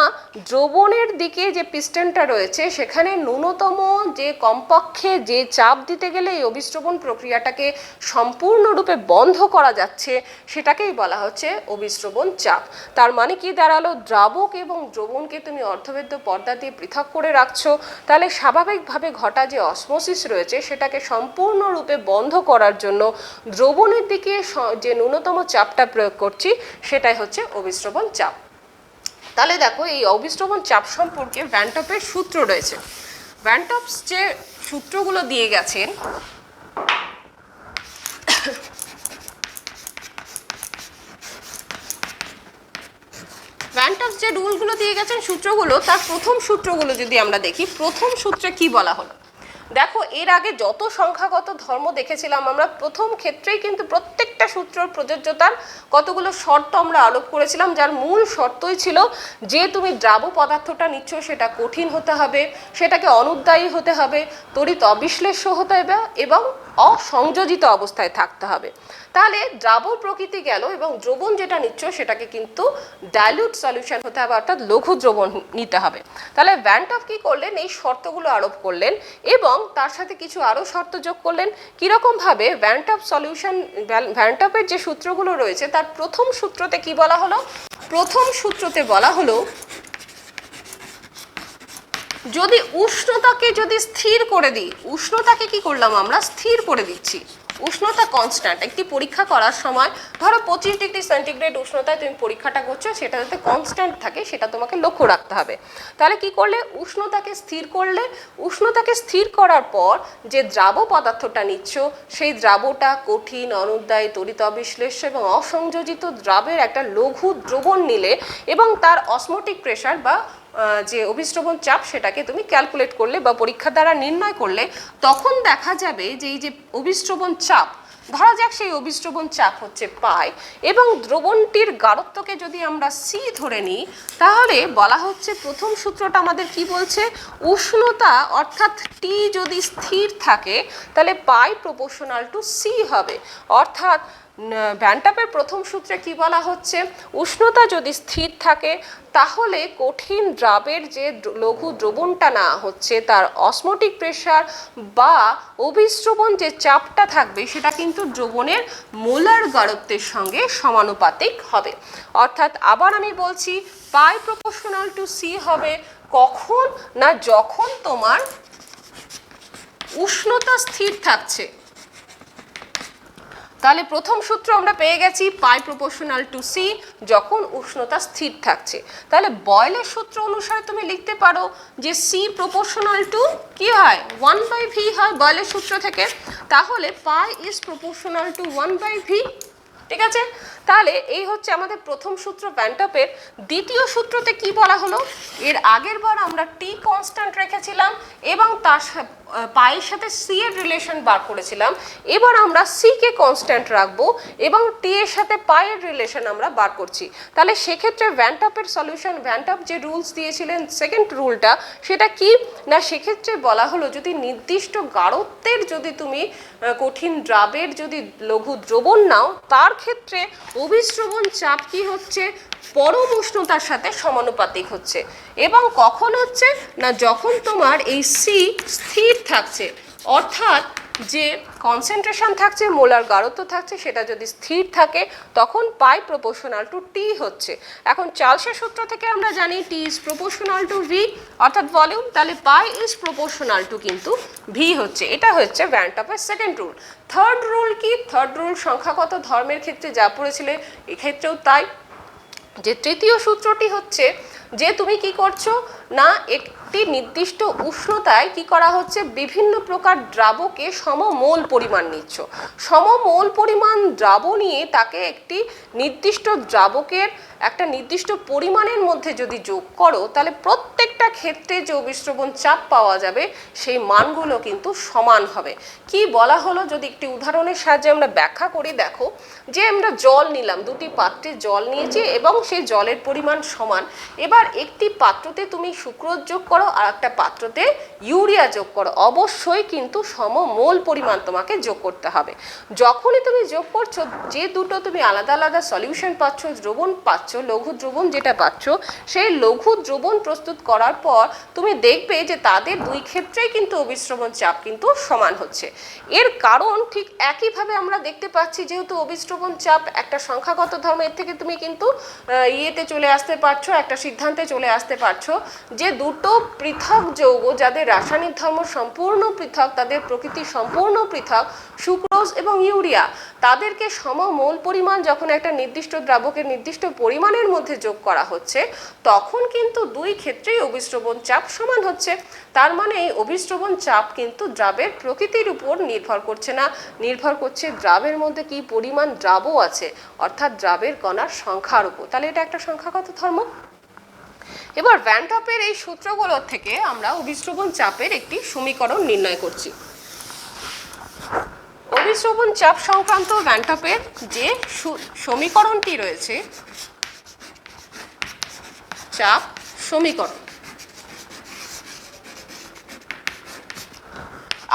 দ্রবণের দিকে যে পিস্টনটা রয়েছে সেখানে ন্যূনতম যে কমপক্ষে যে চাপ দিতে গেলে এই অভিস্রবণ প্রক্রিয়াটাকে সম্পূর্ণরূপে বন্ধ করা যাচ্ছে, সেটাকেই বলা হচ্ছে অভিস্রবণ চাপ। তার মানে কি দাঁড়ালো, দ্রাবক এবং দ্রবণকে তুমি অর্ধবেদ্য পর্দা দিয়ে পৃথক করে রাখছো, তাহলে স্বাভাবিকভাবে ঘটা যে অসমোসিস রয়েছে সেটাকে সম্পূর্ণরূপে বন্ধ করার জন্য দ্রবণের দিকে যে ন্যূনতম চাপটা প্রয়োগ করছি সেটাই হচ্ছে অভিস্রবণ চাপ। তাহলে দেখো, এই অভিস্রবণ চাপ সম্পর্কে ভ্যান টপের সূত্র রয়েছে। ভ্যান টপস যে সূত্রগুলো দিয়ে গেছেন, ভ্যান টপস যে রুলগুলো দিয়ে গেছেন, সূত্রগুলো, তার প্রথম সূত্রগুলো যদি আমরা দেখি, প্রথম সূত্রে কি বলা হলো, দেখো এর আগে যত সংখ্যাগত ধর্ম দেখেছিলাম আমরা, প্রথম ক্ষেত্রেই কিন্তু প্রত্যেকটা সূত্রের প্রযোজ্যতার কতগুলো শর্ত আমরা আরোপ করেছিলাম, যার মূল শর্তই ছিল যে তুমি দ্রাব পদার্থটা নিচ্ছ সেটা কঠিন হতে হবে, সেটাকে অনুদ্বায়ী হতে হবে, তড়িৎ অবিশ্লেষ্য হতে হবে এবং অসংযোজিত অবস্থায় থাকতে হবে। তাহলে দ্রাব প্রকৃতি গেল, এবং দ্রবণ যেটা নিচ্ছ সেটাকে কিন্তু ডাইলিউট সলিউশন হতে হবে, অর্থাৎ লঘু দ্রবণ নিতে হবে। তাহলে ভ্যান টপ কি করলেন, এই শর্তগুলো আরোপ করলেন এবং তার সাথে কিছু আরও শর্ত যোগ করলেন। কীরকমভাবে, ভ্যান টপ সলিউশন, ভ্যান টপের যে সূত্রগুলো রয়েছে তার প্রথম সূত্রতে কি বলা হলো, প্রথম সূত্রতে বলা হলো যদি উষ্ণতাকে যদি স্থির করে দিই, উষ্ণতাকে কি করলাম আমরা, স্থির করে দিচ্ছি, উষ্ণতা কনস্ট্যান্ট। একটি পরীক্ষা করার সময় ধরো 25 ডিগ্রি সেন্টিগ্রেড উষ্ণতায় তুমি পরীক্ষাটা করছো, সেটা যাতে কনস্ট্যান্ট থাকে সেটা তোমাকে লক্ষ্য রাখতে হবে। তাহলে কি করলে, উষ্ণতাকে স্থির করলে, উষ্ণতাকে স্থির করার পর যে দ্রাব পদার্থটা নিচ্ছ সেই দ্রাবটা কঠিন, অনুদ্বায়ী, তড়িৎ অবিশ্লেষ্য এবং অসংযোজিত দ্রাবের একটা লঘু দ্রবণ নিলে এবং তার অসমোটিক প্রেশার বা যে অভিস্রবণ চাপ সেটাকে তুমি ক্যালকুলেট করলে বা পরীক্ষা দ্বারা নির্ণয় করলে, তখন দেখা যাবে যে এই যে অভিস্রবণ চাপ, ধরা যাক সেই অভিস্রবণ চাপ হচ্ছে পাই, এবং দ্রবণটির গাঢ়ত্বকে যদি আমরা সি ধরে নিই, তাহলে বলা হচ্ছে প্রথম সূত্রটা আমাদের কি বলছে, উষ্ণতা অর্থাৎ টি যদি স্থির থাকে তাহলে পাই প্রপোর্শনাল টু সি হবে। অর্থাৎ ভ্যান টপের প্রথম সূত্রে কি বলা হচ্ছে, উষ্ণতা যদি স্থির থাকে তাহলে কঠিন দ্রাবের যে লঘু দ্রবণটা না হচ্ছে তার অসমোটিক প্রেশার বা অভিস্রবণ যে চাপটা থাকবে সেটা কিন্তু দ্রবণের মোলার গাঢ়ত্বের সঙ্গে সমানুপাতিক হবে। অর্থাৎ আবার আমি বলছি, পাই প্রপোর্শনাল টু সি হবে কখন না, যখন তোমার উষ্ণতা স্থির থাকছে। তাহলে প্রথম সূত্র আমরা পেয়ে গেছি পাই প্রপোর্শনাল টু সি, যখন উষ্ণতা স্থির থাকছে। তাহলে বয়েলের সূত্র অনুসারে তুমি লিখতে পারো যে সি প্রপোর্শনাল টু কি হয়, 1/v হয় বয়েলের সূত্র থেকে। তাহলে পাই ইজ প্রপোর্শনাল টু 1/v। ঠিক আছে, তাহলে এই হচ্ছে আমাদের প্রথম সূত্র ভ্যান টপের। দ্বিতীয় সূত্রতে কি বলা হলো, এর আগের বার আমরা টি কনস্ট্যান্ট রেখেছিলাম এবং তার পায়ের সাথে সি এর রিলেশন বার করেছিলাম, এবার আমরা সি কে কনস্ট্যান্ট রাখবো এবং টি এর সাথে পায়ের রিলেশন আমরা বার করছি। তাহলে সেক্ষেত্রে ভ্যান টপের সলিউশন, ভ্যান টপ যে রুলস দিয়েছিলেন সেকেন্ড রুলটা, সেটা কি না, সেক্ষেত্রে বলা হলো যদি নির্দিষ্ট গাঢ়ত্বের যদি তুমি কঠিন দ্রাবের যদি লঘু দ্রবণ নাও, তার ক্ষেত্রে অভিস্রবণ চাপ কি হচ্ছে, পরম উষ্ণতার সাথে সমানুপাতিক হচ্ছে। এবং কখন হচ্ছে না, যখন তোমার এই সি স্থির থাকছে, অর্থাৎ যে কনসেন্ট্রেশন থাকছে, মোলার গাঢ়ত্ব থাকছে, সেটা যদি স্থির থাকে তখন পাই প্রপোর্শনাল টু টি হচ্ছে। এখন চার্লসের সূত্র থেকে আমরা জানি টি ইজ প্রপোর্শনাল টু ভি অর্থাৎ ভলিউম, তাহলে পাই ইজ প্রপোর্শনাল টু কিন্তু ভি হচ্ছে। এটা হচ্ছে ভ্যান টপের সেকেন্ড রুল। থার্ড রুল কি, থার্ড রুল সংখ্যাগত ধর্মের ক্ষেত্রে যা পড়েছিলে এক্ষেত্রেও তাই। যে তৃতীয় সূত্রটি হচ্ছে যে তুমি কি করছো না, একটি নির্দিষ্ট উষ্ণতায় কি করা হচ্ছে, বিভিন্ন প্রকার দ্রাবকে সমমোল পরিমাণ নিচ্ছ। সমমোল পরিমাণ দ্রাব নিয়ে তাকে একটি নির্দিষ্ট দ্রাবকের একটা নির্দিষ্ট পরিমাণের মধ্যে যদি যোগ করো, তাহলে প্রত্যেকটা ক্ষেত্রে যে অভিস্রবণ চাপ পাওয়া যাবে সেই মানগুলো কিন্তু সমান হবে। কি বলা হলো, যদি একটি উদাহরণের সাহায্যে আমরা ব্যাখ্যা করি, দেখো যে আমরা জল নিলাম, দুটি পাত্রে জল নিয়েছি এবং সেই জলের পরিমাণ সমান। এবার একটি পাত্রতে তুমি সুক্রোজ যোগ করো আর একটা পাত্রতে ইউরিয়া যোগ করো, অবশ্যই কিন্তু সমমোল পরিমাণ তোমাকে যোগ করতে হবে। যখনই তুমি যোগ করছো, যে দুটো তুমি আলাদা আলাদা সলিউশন পাচ্ছ, দ্রবণ পাচ্ছ, লঘু দ্রবণ যেটা পাচ্ছ, সেই লঘু দ্রবণ প্রস্তুত করার পর তুমি দেখবে যে তাদের দুই ক্ষেত্রেই কিন্তু অভিস্রবণ চাপ কিন্তু সমান হচ্ছে। এর কারণ ঠিক একইভাবে আমরা দেখতে পাচ্ছি, যেহেতু অভিস্রবণ চাপ একটা সংখ্যাগত ধর্ম, এর থেকে তুমি কিন্তু ইয়েতে চলে আসতে পারছো, একটা সিদ্ধান্তে চলে আসতে পারছো যে দুটো পৃথক যৌগ যাদের রাসায়নিক ধর্ম সম্পূর্ণ পৃথক, তাদের প্রকৃতি সম্পূর্ণ পৃথক, সুক্রোজ এবং ইউরিয়া, তাদেরকে সমমোল পরিমাণ যখন একটা নির্দিষ্ট দ্রাবকের নির্দিষ্ট পরিমাণের মধ্যে যোগ করা হচ্ছে, তখন কিন্তু দুই ক্ষেত্রেই অভিস্রবণ চাপ সমান হচ্ছে। তার মানে এই অভিস্রবণ চাপ কিন্তু দ্রাবের প্রকৃতির উপর নির্ভর করছে না, নির্ভর করছে দ্রাবের মধ্যে কি পরিমাণ দ্রাব আছে, অর্থাৎ দ্রাবের কণার সংখ্যার উপর। তাহলে এটা একটা সংখ্যাগত ধর্ম। এবার ভ্যান টপের এই সূত্রগুলোর থেকে আমরা অভিস্রবণ চাপের একটি সমীকরণ নির্ণয় করছি। অভিস্রবণ চাপ সংক্রান্ত ভ্যান টপের যে সমীকরণটি রয়েছে, চাপ সমীকরণ,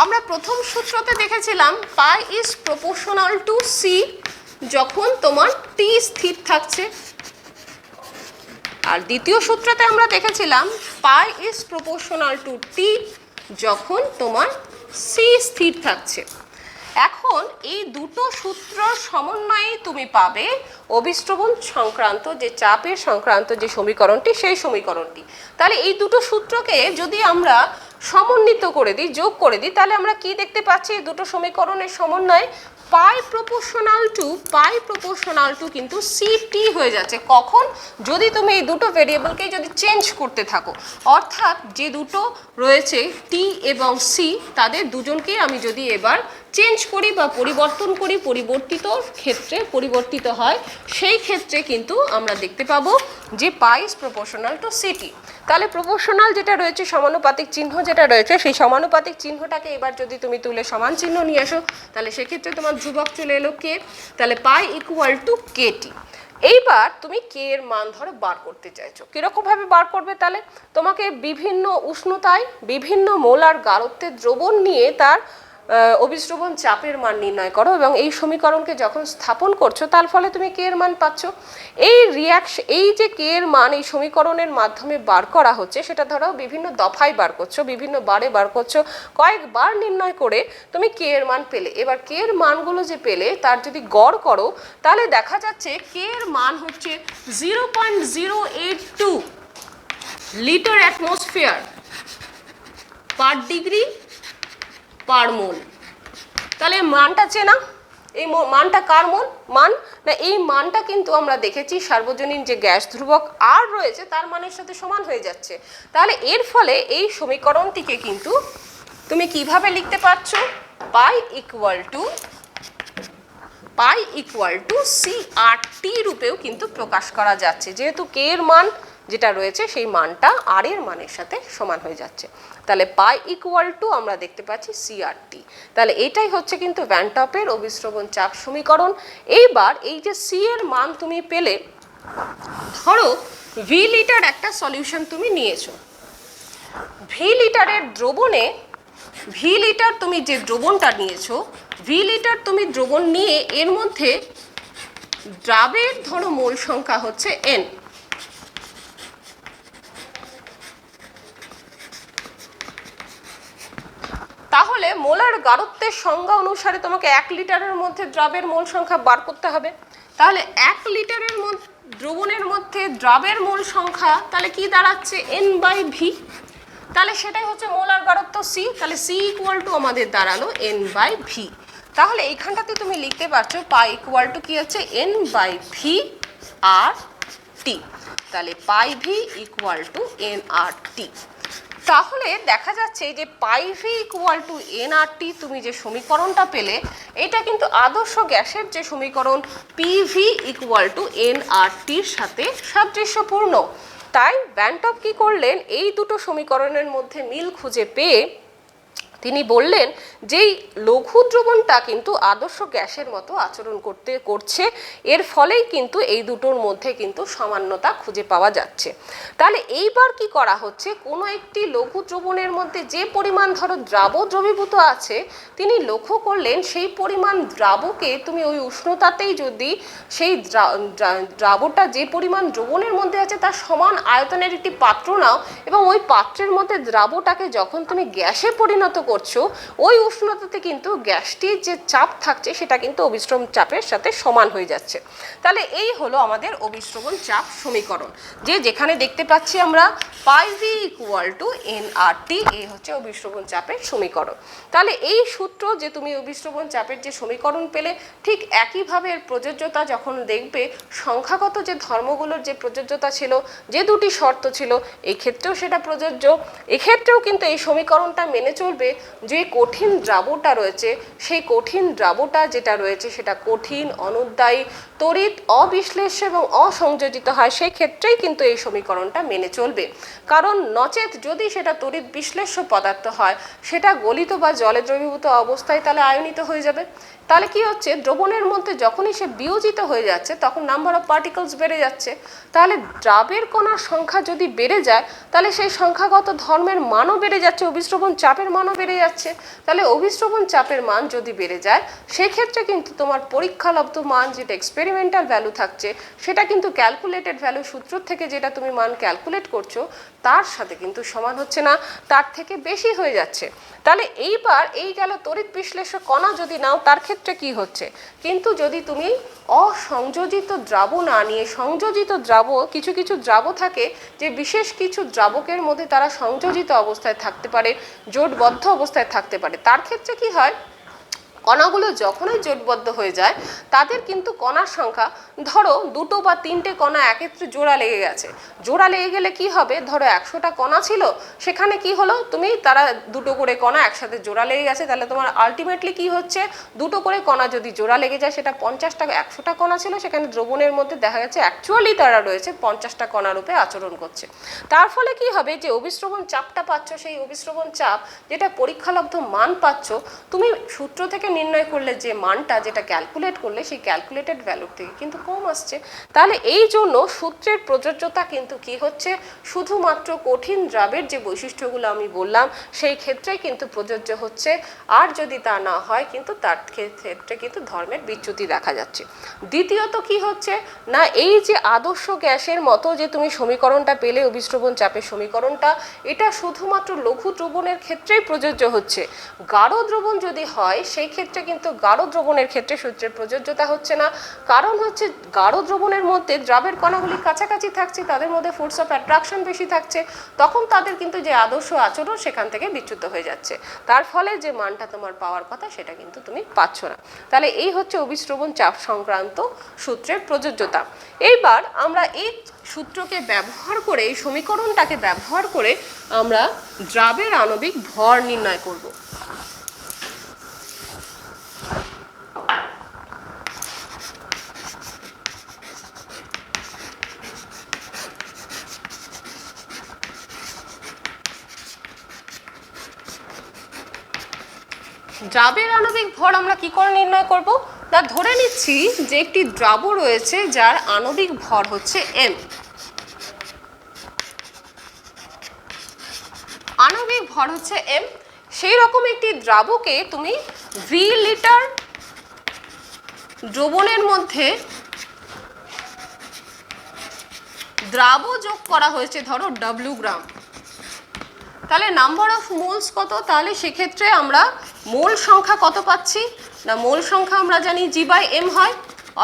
আমরা প্রথম সূত্রতে দেখেছিলাম পাই ইজ প্রপোর্শনাল টু সি যখন তোমার টি স্থির থাকছে, আর দ্বিতীয় সূত্রতে আমরা দেখেছিলাম পাই ইজ প্রপোর্শনাল টু টি যখন তোমার সি স্থির থাকছে। এখন এই দুটো সূত্র সমন্বয়ে তুমি পাবে অভিস্রবণ সংক্রান্ত যে চাপের সংক্রান্ত যে সমীকরণটি, সেই সমীকরণটি। তাহলে এই দুটো সূত্রকে যদি আমরা সমন্বিত করে দিই, যোগ করে দিই, তাহলে আমরা কি দেখতে পাচ্ছি, এই দুটো সমীকরণের সমন্বয়ে পাই প্রপোর্শনাল টু কিন্তু সিটি হয়ে যাচ্ছে। কখন, যদি তুমি এই দুটো ভেরিয়েবলকে যদি চেঞ্জ করতে থাকো, অর্থাৎ যে দুটো রয়েছে টি এবং সি, তাদের দুজনকে আমি যদি এবার চেঞ্জ করি বা পরিবর্তন করি, পরিবর্তিত ক্ষেত্রে পরিবর্তিত হয়, সেই ক্ষেত্রে কিন্তু আমরা দেখতে পাবো যে পাই ইজ প্রপোর্শনাল টু সিটি। তাহলে প্রপোর্শনাল যেটা রয়েছে, সমানুপাতিক চিহ্ন যেটা রয়েছে, সেই সমানুপাতিক চিহ্নটাকে এবার যদি তুমি তুলে সমান চিহ্ন নিয়ে আসো, তাহলে সেক্ষেত্রে তোমার ধ্রুবক চলে এলো কে, তাহলে পাই ইকুয়াল টু কেটি। এইবার তুমি কে এর মান ধরে বার করতে চাইছো, কিরকমভাবে বার করবে, তাহলে তোমাকে বিভিন্ন উষ্ণতায় বিভিন্ন মোলার গাঢ়ত্বের দ্রবণ নিয়ে তার অভিস্রবণ চাপের মান নির্ণয় করো এবং এই সমীকরণকে যখন স্থাপন করছো, তার ফলে তুমি কে এর মান পাচ্ছ। এই যে কে এর মান এই সমীকরণের মাধ্যমে বার করা হচ্ছে, সেটা ধরো বিভিন্ন দফায় বার করছো, বিভিন্ন বারে বার করছো, কয়েকবার নির্ণয় করে তুমি কে এর মান পেলে। এবার কে এর মানগুলো যে পেলে তার যদি গড় করো, তাহলে দেখা যাচ্ছে কে এর মান হচ্ছে 0.082 লিটার অ্যাটমসফিয়ার পার ডিগ্রি পার মোল। তাহলে মানটা চেনা, এই মানটা কার মান না, এই মানটা কিন্তু আমরা দেখেছি সার্বজনীন যে গ্যাস ধ্রুবক আর রয়েছে তার মানের সাথে সমান হয়ে যাচ্ছে। তাহলে এর ফলে এই সমীকরণটিকে কিন্তু তুমি কিভাবে লিখতে পারছো, পাই ইকুয়াল টু সি আর টি রূপেও কিন্তু প্রকাশ করা যাচ্ছে। যেহেতু কে এর মান যেটা রয়েছে সেই মানটা আর এর মানের সাথে সমান হয়ে যাচ্ছে। তাহলে পাই ইকুয়াল টু আমরা দেখতে পাচ্ছি সিআরটি। তাহলে এটাই হচ্ছে কিন্তু ভ্যান টপের অভিস্রবণ চাপ সমীকরণ। এইবার এই যে সি এর মান তুমি পেলে, ধরো ভি লিটার একটা সলিউশন তুমি নিয়েছো, ভি লিটারের দ্রবণে, ভি লিটার তুমি যে দ্রবণটা নিয়েছো, ভি লিটার তুমি দ্রবণ নিয়ে এর মধ্যে দ্রাবের ধরো মোল সংখ্যা হচ্ছে এন, তাহলে মোলার গাঢ়ত্বের সংজ্ঞা অনুসারে তোমাকে 1 লিটারের মধ্যে দ্রাবের মোল সংখ্যা বার করতে হবে। তাহলে 1 লিটারের মধ্যে দ্রবণের মধ্যে দ্রাবের মোল সংখ্যা তাহলে কি দাঁড়াচ্ছে এন বাই ভি, তাহলে সেটাই হচ্ছে মোলার গাঢ়ত্ব সি। তাহলে সি ইকুয়াল টু আমাদের দাঁড়ালো এন বাই ভি। তাহলে এইখানটাতে তুমি লিখতে পারছো পাই ইকুয়াল টু কি হচ্ছে এন বাই ভি আর টি। তাহলে পাই ভি ইকুয়াল টু এন আর টি। তাহলে দেখা যাচ্ছে যে পাই ভি ইকুয়াল টু এন আর টি তুমি যে সমীকরণটা পেলে, এটা কিন্তু আদর্শ গ্যাসের যে সমীকরণ পিভি ইকুয়াল টু এন আর টির সাথে সাদৃশ্যপূর্ণ। তাই ভ্যান টপ কী করলেন, এই দুটো সমীকরণের মধ্যে মিল খুঁজে পেয়ে তিনি বললেন যেই লঘু দ্রবণটা কিন্তু আদর্শ গ্যাসের মতো আচরণ করছে, এর ফলেই কিন্তু এই দুটোর মধ্যে কিন্তু সামান্যতা খুঁজে পাওয়া যাচ্ছে। তাহলে এইবার কি করা হচ্ছে, কোনো একটি লঘু দ্রবণের মধ্যে যে পরিমাণ ধরো দ্রাব দ্রবীভূত আছে, তিনি লক্ষ্য করলেন সেই পরিমাণ দ্রাবকে তুমি ওই উষ্ণতাতেই যদি সেই দ্রাবটা যে পরিমাণ দ্রবণের মধ্যে আছে তার সমান আয়তনের একটি পাত্র নাও, এবং ওই পাত্রের মধ্যে দ্রাবটাকে যখন তুমি গ্যাসে পরিণত করছো, ওই উষ্ণতাতে কিন্তু গ্যাসটির যে চাপ থাকছে সেটা কিন্তু অভিস্রবণ চাপের সাথে সমান হয়ে যাচ্ছে। তাহলে এই হলো আমাদের অভিস্রবণ চাপ সমীকরণ, যে যেখানে দেখতে পাচ্ছি আমরা পাই ভি ইকুয়াল টু এন আর টি, এই হচ্ছে অভিস্রবণ চাপের সমীকরণ। তাহলে এই সূত্র যে তুমি অভিস্রবণ চাপের যে সমীকরণ পেলে, ঠিক একইভাবে এর প্রযোজ্যতা যখন দেখবে, সংখ্যাগত যে ধর্মগুলোর যে প্রযোজ্যতা ছিল, যে দুটি শর্ত ছিল, এই ক্ষেত্রেও সেটা প্রযোজ্য। এক্ষেত্রেও কিন্তু এই সমীকরণটা মেনে চলবে যে কঠিন দ্রাবটা রয়েছে, সেই কঠিন দ্রাবটা যেটা রয়েছে সেটা কঠিন, অনুদ্বায়ী, তড়িৎ, অবিশ্লেষ্য এবং অসংযোজিত হয়, সেই ক্ষেত্রেই কিন্তু এই সমীকরণটা মেনে চলবে। কারণ নচেত যদি সেটা তড়িৎ বিশ্লেষ্য পদার্থ হয়, সেটা গলিত বা জলে দ্রবীভূত অবস্থায় তাহলে আয়নিত হয়ে যাবে। তাহলে কি হচ্ছে, দ্রবণের মধ্যে যখনই সে বিয়োজিত হয়ে যাচ্ছে তখন নাম্বার অফ পার্টিকলস বেড়ে যাচ্ছে। তাহলে দ্রাবের কণার সংখ্যা যদি বেড়ে যায়, তাহলে সেই সংখ্যাগত ধর্মের মানও বেড়ে যাচ্ছে, অভিস্রবণ চাপের মানও বেড়ে যাচ্ছে। তাহলে অভিস্রবণ চাপের মান যদি বেড়ে যায়, সেক্ষেত্রে কিন্তু তোমার পরীক্ষালব্ধ মান যেটা এক্সপেরিমেন্টাল ভ্যালু থাকছে, সেটা কিন্তু ক্যালকুলেটেড ভ্যালু সূত্র থেকে যেটা তুমি মান ক্যালকুলেট করছো তার সাথে কিন্তু সমান হচ্ছে না, তার থেকে বেশি হয়ে যাচ্ছে। তাহলে এইবার এই গেল তড়িৎ বিশ্লেষ্য কণা যদি নাও, তার ক্ষেত্রে কি হচ্ছে, কিন্তু যদি তুমি অসংযোজিত দ্রাব না নিয়ে সংযোজিত দ্রাব, কিছু কিছু দ্রাব থাকে যে বিশেষ কিছু দ্রাবকের মধ্যে তারা সংযোজিত অবস্থায় থাকতে পারে, জোটবদ্ধ অবস্থায় থাকতে পারে, তার ক্ষেত্রে কি হয়, কণাগুলো যখনই জোটবদ্ধ হয়ে যায় তাদের কিন্তু কণার সংখ্যা, ধরো দুটো বা তিনটে কণা একত্রে জোড়া লেগে গেছে, জোড়া লেগে গেলে কি হবে, ধরো 100টা কণা ছিল, সেখানে কি হলো, তুমি তারা দুটো করে কণা একসাথে জোড়া লেগে গেছে, তাহলে তোমার আলটিমেটলি কি হচ্ছে, দুটো করে কণা যদি জোড়া লেগে যায়, সেটা 50টা 100টা কণা ছিল, সেখানে দ্রবণের মধ্যে দেখা যাচ্ছে অ্যাকচুয়ালি তারা রয়েছে 50টা কণা রূপে আচরণ করছে। তার ফলে কি হবে, যে অভিস্রবণ চাপটা পাচ্ছ, সেই অভিস্রবণ চাপ যেটা পরীক্ষালব্ধ মান পাচ্ছ, তুমি সূত্র থেকে নির্ণয় করলে যে মানটা যেটা ক্যালকুলেট করলে, সেই ক্যালকুলেটেড ভ্যালুর থেকে কিন্তু কম আসছে। তাহলে এই জন্য সূত্রের প্রযোজ্যতা কিন্তু কি হচ্ছে, শুধুমাত্র কঠিন দ্রাবের যে বৈশিষ্ট্যগুলো আমি বললাম সেই ক্ষেত্রেই কিন্তু প্রযোজ্য হচ্ছে, আর যদি তা না হয় কিন্তু তার ক্ষেত্রে কিন্তু ধর্মের বিচ্যুতি দেখা যাচ্ছে। দ্বিতীয়ত কি হচ্ছে না, এই যে আদর্শ গ্যাসের মতো যে তুমি সমীকরণটা পেলে, অভিস্রবণ চাপের সমীকরণটা, এটা শুধুমাত্র লঘু দ্রবণের ক্ষেত্রেই প্রযোজ্য হচ্ছে। গাঢ় দ্রবণ যদি হয়, সেই ক্ষেত্রে কিন্তু গাঢ় দ্রবণের ক্ষেত্রে সূত্রের প্রযোজ্যতা হচ্ছে না। কারণ হচ্ছে গাঢ় দ্রবণের মধ্যে দ্রাবের কণাগুলি কাছাকাছি থাকছে, তাদের মধ্যে ফোর্স অফ অ্যাট্রাকশন বেশি থাকছে, তখন তাদের কিন্তু যে আদর্শ আচরণ সেখান থেকে বিচ্যুত হয়ে যাচ্ছে, তার ফলে যে মানটা তোমার পাওয়ার কথা সেটা কিন্তু তুমি পাচ্ছ না। তাহলে এই হচ্ছে অভিস্রবণ চাপ সংক্রান্ত সূত্রের প্রযোজ্যতা। এইবার আমরা এই সূত্রকে ব্যবহার করে, এই সমীকরণটাকে ব্যবহার করে আমরা দ্রাবের আণবিক ভর নির্ণয় করব। দ্রাবের আণবিক ভর আমরা কি করে নির্ণয় করব? না ধরে নিচ্ছি যে একটি দ্রাব রয়েছে যার আণবিক ভর হচ্ছে m। আণবিক ভর হচ্ছে m, সেই রকম একটি দ্রাবকে তুমি v লিটার দ্রবণের মধ্যে দ্রাব যোগ করা হয়েছে ধরো w গ্রাম, তাহলে নাম্বার অফ মোলস কত? তাহলে সেক্ষেত্রে আমরা মোল সংখ্যা কত পাচ্ছি? না মোল সংখ্যা আমরা জানি g/m হয়,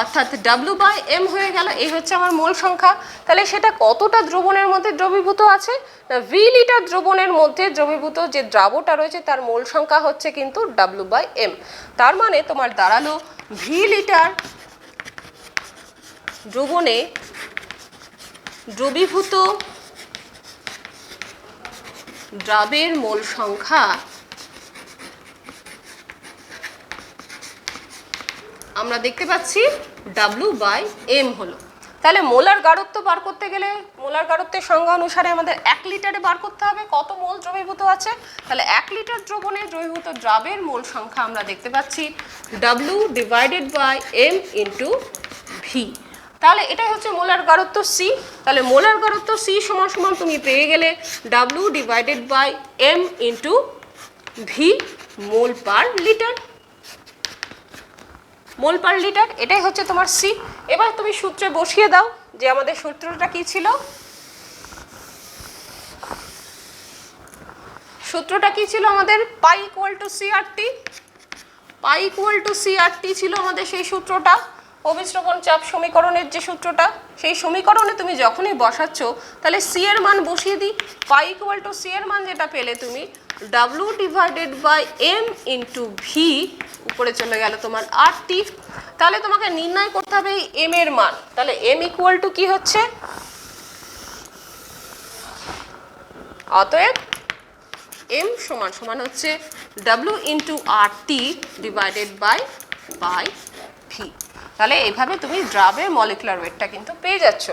অর্থাৎ w/m হয়ে গেল। এই হচ্ছে আমার মোল সংখ্যা। তাহলে সেটা কতটা দ্রবণের মধ্যে দ্রবীভূত আছে? না v লিটার দ্রবণের মধ্যে দ্রবীভূত যে দ্রাবটা রয়েছে তার মোল সংখ্যা হচ্ছে কিন্তু w/m। তার মানে তোমার দাঁড়ালো v লিটার দ্রবণে দ্রবীভূত দ্রাবের মোল সংখ্যা আমরা দেখতে পাচ্ছি w/m হলো। তাহলে মোলার গাঢ়ত্ব বার করতে গেলে মোলার গাঢ়ত্বের সংজ্ঞা অনুসারে আমাদের 1 লিটারে বার করতে হবে কত মোল দ্রবীভূত আছে। তাহলে 1 লিটার দ্রবণে দ্রবীভূত দ্রাবের মোল সংখ্যা আমরা দেখতে পাচ্ছি w/m × v। তাহলে এটাই হচ্ছে মোলার গাঢ়ত্ব c। তাহলে মোলার গাঢ়ত্ব c সমান সমান তুমি পেয়ে গেলে w/m × v মোল পার লিটার। মোল পার লিটার এটাই হচ্ছে তোমার c। এবার তুমি সূত্রে বসিয়ে দাও যে আমাদের সূত্রটা কি ছিল। সূত্রটা কি ছিল আমাদের? Pi equal to CRT। Pi equal to CRT ছিল আমাদের সেই সূত্রটা, অভিস্রবণ চাপ সমীকরণের যে সূত্রটা। সেই সমীকরণে তুমি যখনই বসাচ্ছ তাহলে c এর মান বসিয়ে দিই। পাই ইকুয়াল টু c এর মান যেটা পেলে তুমি w/m × v, উপরে চলে গেল তোমার RT। তাহলে তোমাকে নির্ণয় করতে হবে এই m এর মান। তাহলে m ইকুয়াল টু কি হচ্ছে? অতএব m সমান সমান হচ্ছে w × RT / v। তাহলে এইভাবে তুমি দ্রাবের মলিকুলার ওয়েটটা কিন্তু পেয়ে যাচ্ছ।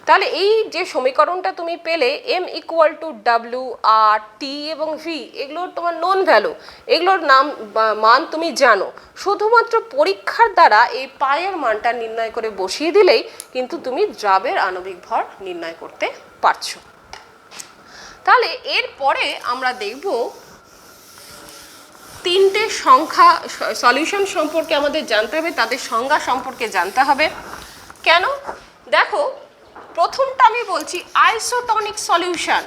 তাহলে এই যে সমীকরণটা তুমি পেলে m equal to w, r, t এবং v, এগুলোর তোমার নোন ভ্যালু, এগুলোর মান তুমি জানো। শুধুমাত্র পরীক্ষার দ্বারা এই পায়ের মানটা নির্ণয় করে বসিয়ে দিলেই কিন্তু তুমি দ্রাবের আণবিক ভর নির্ণয় করতে পারছো। তাহলে এরপরে আমরা দেখব তিনটে সংখ্যা সলিউশন সম্পর্কে আমাদের জানতে হবে, তাদের সংজ্ঞা সম্পর্কে জানতে হবে। কেন? দেখো, প্রথমটা আমি বলছি আইসোটনিক সলিউশন।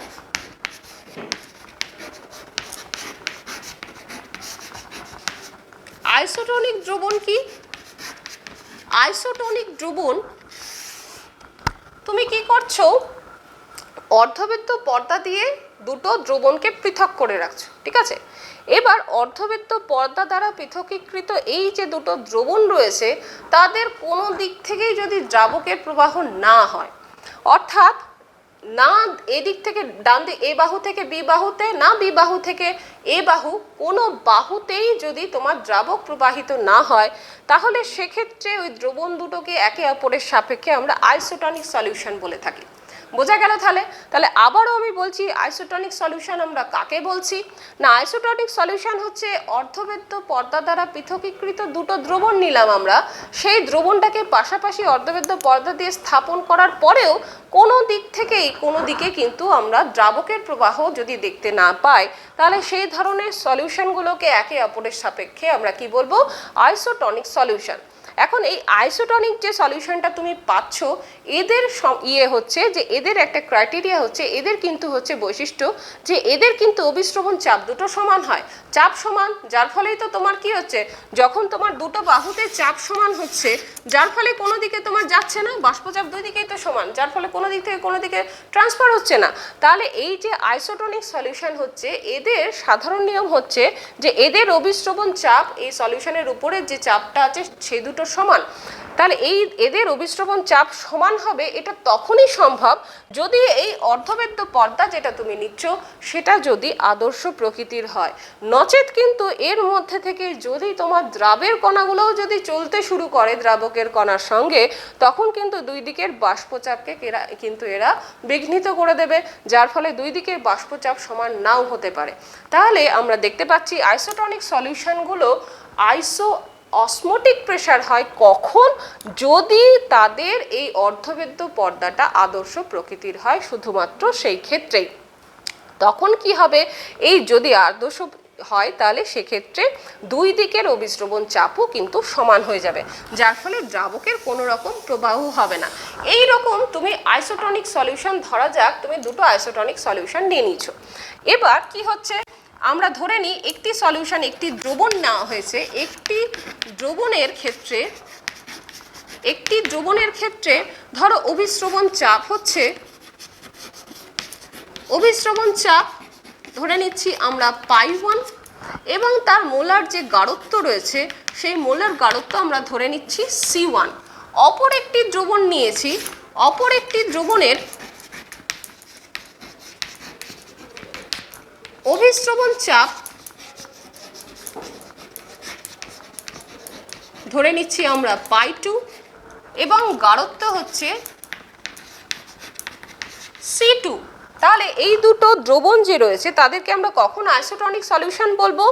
আইসোটনিক দ্রবণ কি? আইসোটনিক দ্রবণ তুমি কি করছো? অর্ধবৃত্ত পর্দা দিয়ে দুটো দ্রবণকে পৃথক করে রাখছো, ঠিক আছে? এবার অর্ধবৃত্ত পর্দা দ্বারা পৃথকীকৃত এই যে দুটো দ্রবণ রয়েছে তাদের কোনো দিক থেকেই যদি দ্রাবকের প্রবাহ না হয়, অর্থাৎ না এদিক থেকে ডান দিক এ বাহু থেকে বি বাহুতে, না বি বাহু থেকে এ বাহু, কোনো বাহুতেই যদি তোমার দ্রাবক প্রবাহিত না হয়, তাহলে সেক্ষেত্রে ওই দ্রবণ দুটোকে একে অপরের সাপেক্ষে আমরা আইসোটনিক সলিউশন বলে থাকি। বোঝা গেল? তাহলে আবারও আমি বলছি আইসোটনিক সলিউশন আমরা কাকে বলছি? না, আইসোটনিক সলিউশন হচ্ছে অর্ধবৃত্ত পর্দা দ্বারা পৃথকীকৃত দুটো দ্রবণ নিলাম আমরা, সেই দ্রবণটাকে পাশাপাশি অর্ধবৃত্ত পর্দা দিয়ে স্থাপন করার পরেও কোনো দিক থেকেই কোনো দিকে কিন্তু আমরা দ্রাবকের প্রবাহ যদি দেখতে না পাই, তাহলে সেই ধরনের সলিউশনগুলোকে একে অপরের সাপেক্ষে আমরা কি বলবো? Isotonic solution. এখন এই আইসোটনিক যে সলিউশনটা তুমি পাচ্ছ, এদের হচ্ছে যে এদের একটা ক্রাইটেরিয়া হচ্ছে, এদের কিন্তু হচ্ছে বৈশিষ্ট্য যে এদের কিন্তু অভিস্রবণ চাপ দুটো সমান হয়, চাপ সমান, যার ফলেই তো তোমার কি হচ্ছে, যখন তোমার দুটো বাহুতে চাপ সমান হচ্ছে, যার ফলে কোনো দিকে তোমার যাচ্ছে না, বাষ্পচাপ দুই দিকেই তো সমান, যার ফলে কোনো দিক থেকে কোনো দিকে ট্রান্সফার হচ্ছে না। তাহলে এই যে আইসোটনিক সলিউশন হচ্ছে, এদের সাধারণ নিয়ম হচ্ছে যে এদের অভিস্রবণ চাপ এই সলিউশনের উপরে যে চাপটা আছে সেই দুটো সমান। তাহলে এদের অভিস্রবণ চাপ সমান হবে, এটা তখনই সম্ভব যদি এই অর্ধবেদ্য পর্দা যেটা তুমি নিচ্ছ সেটা যদি আদর্শ প্রকৃতির হয়। নচেত কিন্তু এর মধ্যে থেকে যদি তোমার দ্রাবের কণাগুলোও যদি চলতে শুরু করে দ্রাবকের কণার সঙ্গে, তখন কিন্তু দুই দিকের বাষ্পচাপকে কিন্তু এরা বিঘ্নিত করে দেবে, যার ফলে দুই দিকের বাষ্পচাপ সমান নাও হতে পারে। তাহলে আমরা দেখতে পাচ্ছি আইসোটনিক সলিউশনগুলো অসমোটিক প্রেসার হয় কখন, যদি তাদের এই অর্ধবেদ্য পর্দাটা আদর্শ প্রকৃতির হয়, শুধুমাত্র সেই ক্ষেত্রেই। তখন কি হবে, এই যদি আদর্শ হয় তাহলে সেক্ষেত্রে দুই দিকের অভিস্রবণ চাপও কিন্তু সমান হয়ে যাবে, যার ফলে দ্রাবকের কোনো রকম প্রবাহ হবে না। এই রকম তুমি আইসোটনিক সলিউশন, ধরা যাক তুমি দুটো আইসোটনিক সলিউশন নিয়ে নিয়েছো। এবার কি হচ্ছে, আমরা ধরে নিই একটি সলিউশন, একটি দ্রবণ নেওয়া হয়েছে। একটি দ্রবণের ক্ষেত্রে ধরো অভিস্রবণ চাপ হচ্ছে, অভিস্রবণ চাপ ধরে নিচ্ছি আমরা পাই1, এবং তার মোলার যে গাঢ়ত্ব রয়েছে সেই মোলার গাঢ়ত্ব আমরা ধরে নিচ্ছি C1। অপর একটি দ্রবণ নিয়েছি, অপর একটি দ্রবণের অভিস্রবণ চাপ ধরে নিচ্ছি আমরা পাই2, এবং গাঢ়ত্ব হচ্ছে C2। তাহলে এই দুটো দ্রবণ যে রয়েছে তাদেরকে আমরা কখন আইসোটনিক সলিউশন বলবো,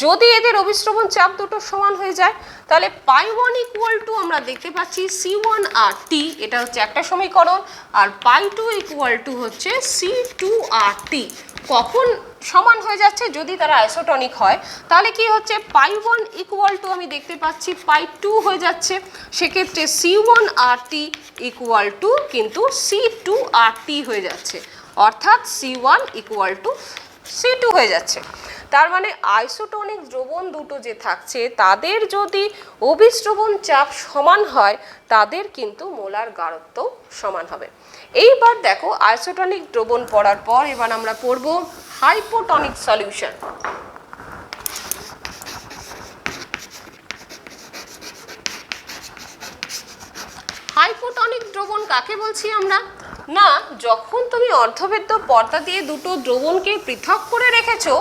যদি এদের অভিস্রবণ চাপ দুটো সমান হয়ে যায়। তাহলে পাই1 ইকুয়াল টু আমরা দেখতে পাচ্ছি C1RT, এটা হচ্ছে একটা সমীকরণ, আর পাই2 ইকুয়াল টু হচ্ছে C2RT। কখন সমান হয়ে যাচ্ছে, যদি তারা আইসোটনিক হয়। তাহলে কি হচ্ছে, পাই1 ইকুয়াল টু আমি দেখতে পাচ্ছি পাই2 হয়ে যাচ্ছে, সেক্ষেত্রে C1RT ইকুয়াল টু কিন্তু C2RT হয়ে যাচ্ছে, অর্থাৎ C1 ইকুয়াল টু C2 হয়ে যাচ্ছে। তার মানে আইসোটনিক দ্রবণ দুটো যে থাকছে তাদের যদি অভিস্রবণ চাপ সমান হয়, তাদের কিন্তু মোলার গাঢ়ত্ব সমান হবে। এইবার দেখো আইসোটনিক দ্রবণ পড়ার পর এবার আমরা পড়ব হাইপোটনিক সলিউশন। হাইপোটনিক দ্রবণ কাকে বলছি আমরা, না যখন তুমি অর্ধবেদ্য পর্দা দিয়ে দুটো দ্রবণকে পৃথক করে রেখেছো,